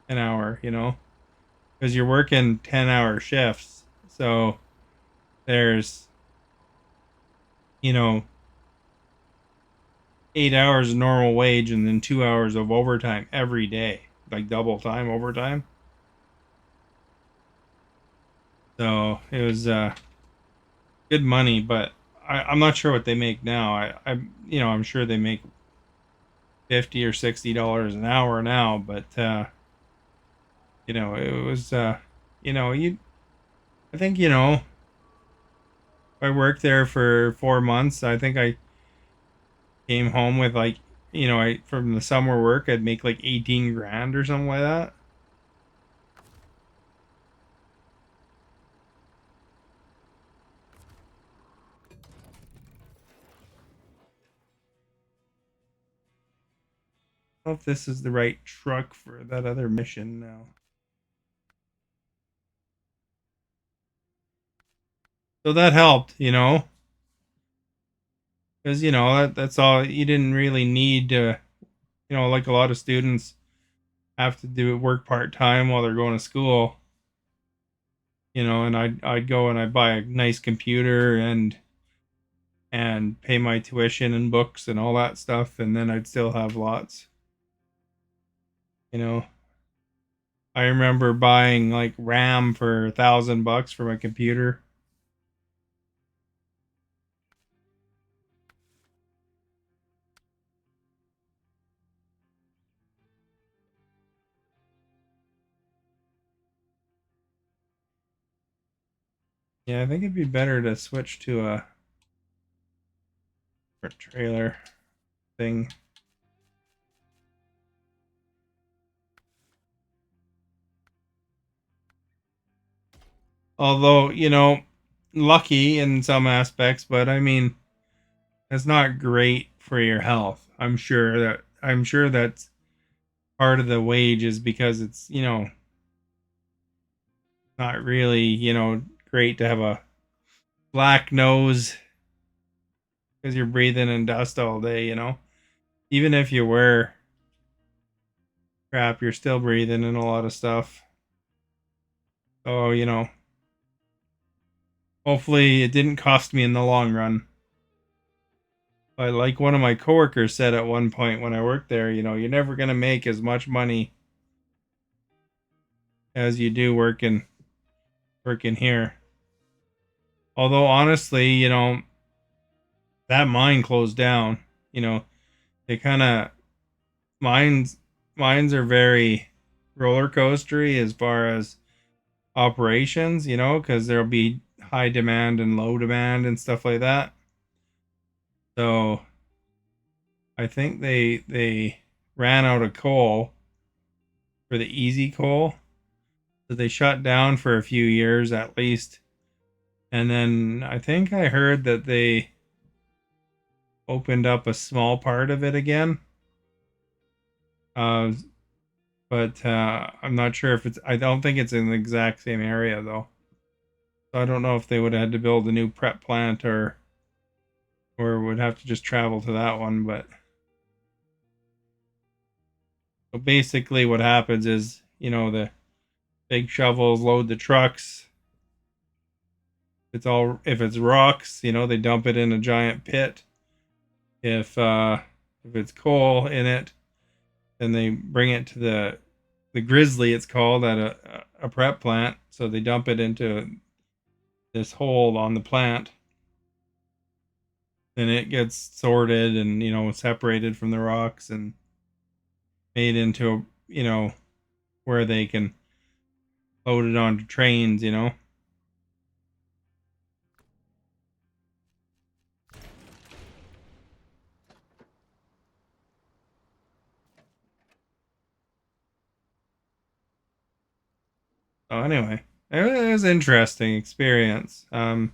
S1: an hour. Because you're working 10-hour shifts, so there's you know 8 hours of normal wage and then 2 hours of overtime every day, like double time overtime. So it was good money, but I'm not sure what they make now. I'm sure they make 50 or $60 an hour now, but it was you I think I worked there for 4 months. I think I came home with like I from the summer work I'd make like 18 grand or something like that. I don't know if this is the right truck for that other mission now. So that helped, because that's all you didn't really need to, like a lot of students have to do work part time while they're going to school, and I'd go and I'd buy a nice computer and pay my tuition and books and all that stuff, and then I'd still have lots, you know. I remember buying like RAM for $1,000 for my computer. Yeah, I think it'd be better to switch to a trailer thing. Although, you know, lucky in some aspects, but I mean, it's not great for your health. I'm sure that's part of the wage is because it's, you know, not really, you know, great to have a black nose because you're breathing in dust all day, you know. Even if you wear crap, you're still breathing in a lot of stuff. So, you know, hopefully it didn't cost me in the long run. But like one of my coworkers said at one point when I worked there, you know, you're never going to make as much money as you do working here. Although honestly, you know, that mine closed down. You know, they kind of mines mines are very roller coastery as far as operations, you know, because there'll be high demand and low demand and stuff like that. So I think they ran out of coal for the easy coal. So they shut down for a few years at least. And then I think I heard that they opened up a small part of it again. Uh, but I'm not sure if it's. I don't think it's in the exact same area though. So I don't know if they would have had to build a new prep plant or would have to just travel to that one. But so basically, what happens is, you know, the big shovels load the trucks. If it's rocks, you know, they dump it in a giant pit. If it's coal in it, then they bring it to the grizzly. It's called at a prep plant. So they dump it into this hole on the plant. Then it gets sorted and, you know, separated from the rocks and made into, you know, where they can load it onto trains, you know. So anyway, it was an interesting experience. A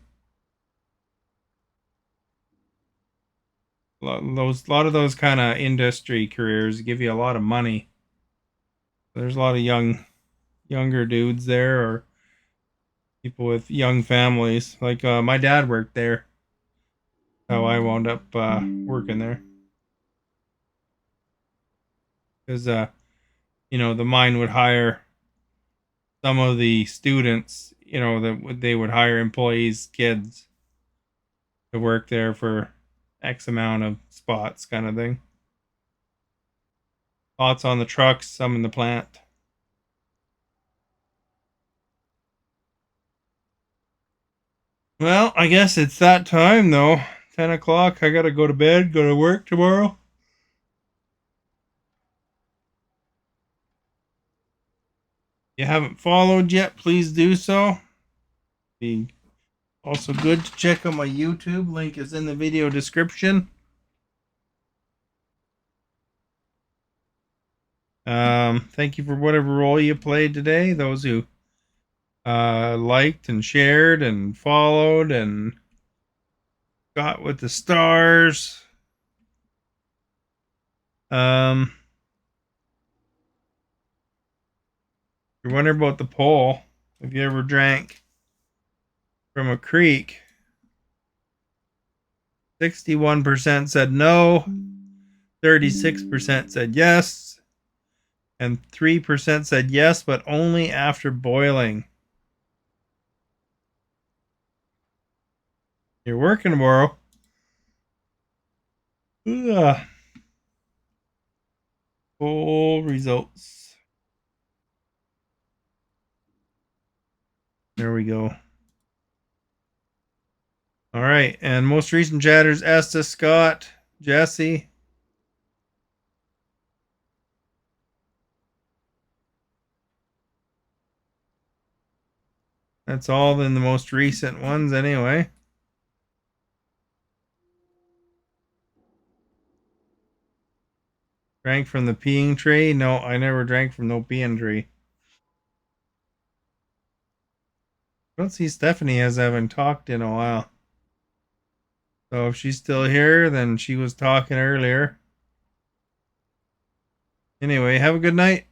S1: lot of those kind of industry careers give you a lot of money. There's a lot of younger dudes there or people with young families. Like my dad worked there. How I wound up working there because you know, the mine would hire some of the students. You know, that they would hire employees, kids, to work there for X amount of spots, kind of thing. Lots on the trucks, some in the plant. Well, I guess it's that time though. 10 o'clock. I gotta go to bed. Go to work tomorrow. If you haven't followed yet, please do so. Be also good to check out my YouTube. Link is in the video description. Thank you for whatever role you played today. Those who liked and shared and followed and got with the stars. Um, you're wondering about the poll. Have you ever drank from a creek? 61% said no, 36% said yes, and 3% said yes, but only after boiling. You're working tomorrow. Ugh. Poll results. There we go. All right, and most recent chatters: Esther, Scott, Jesse. That's all in the most recent ones anyway. Drank from the peeing tree? No, I never drank from no peeing tree. I don't see Stephanie as I haven't talked in a while. So if she's still here, then she was talking earlier. Anyway, have a good night.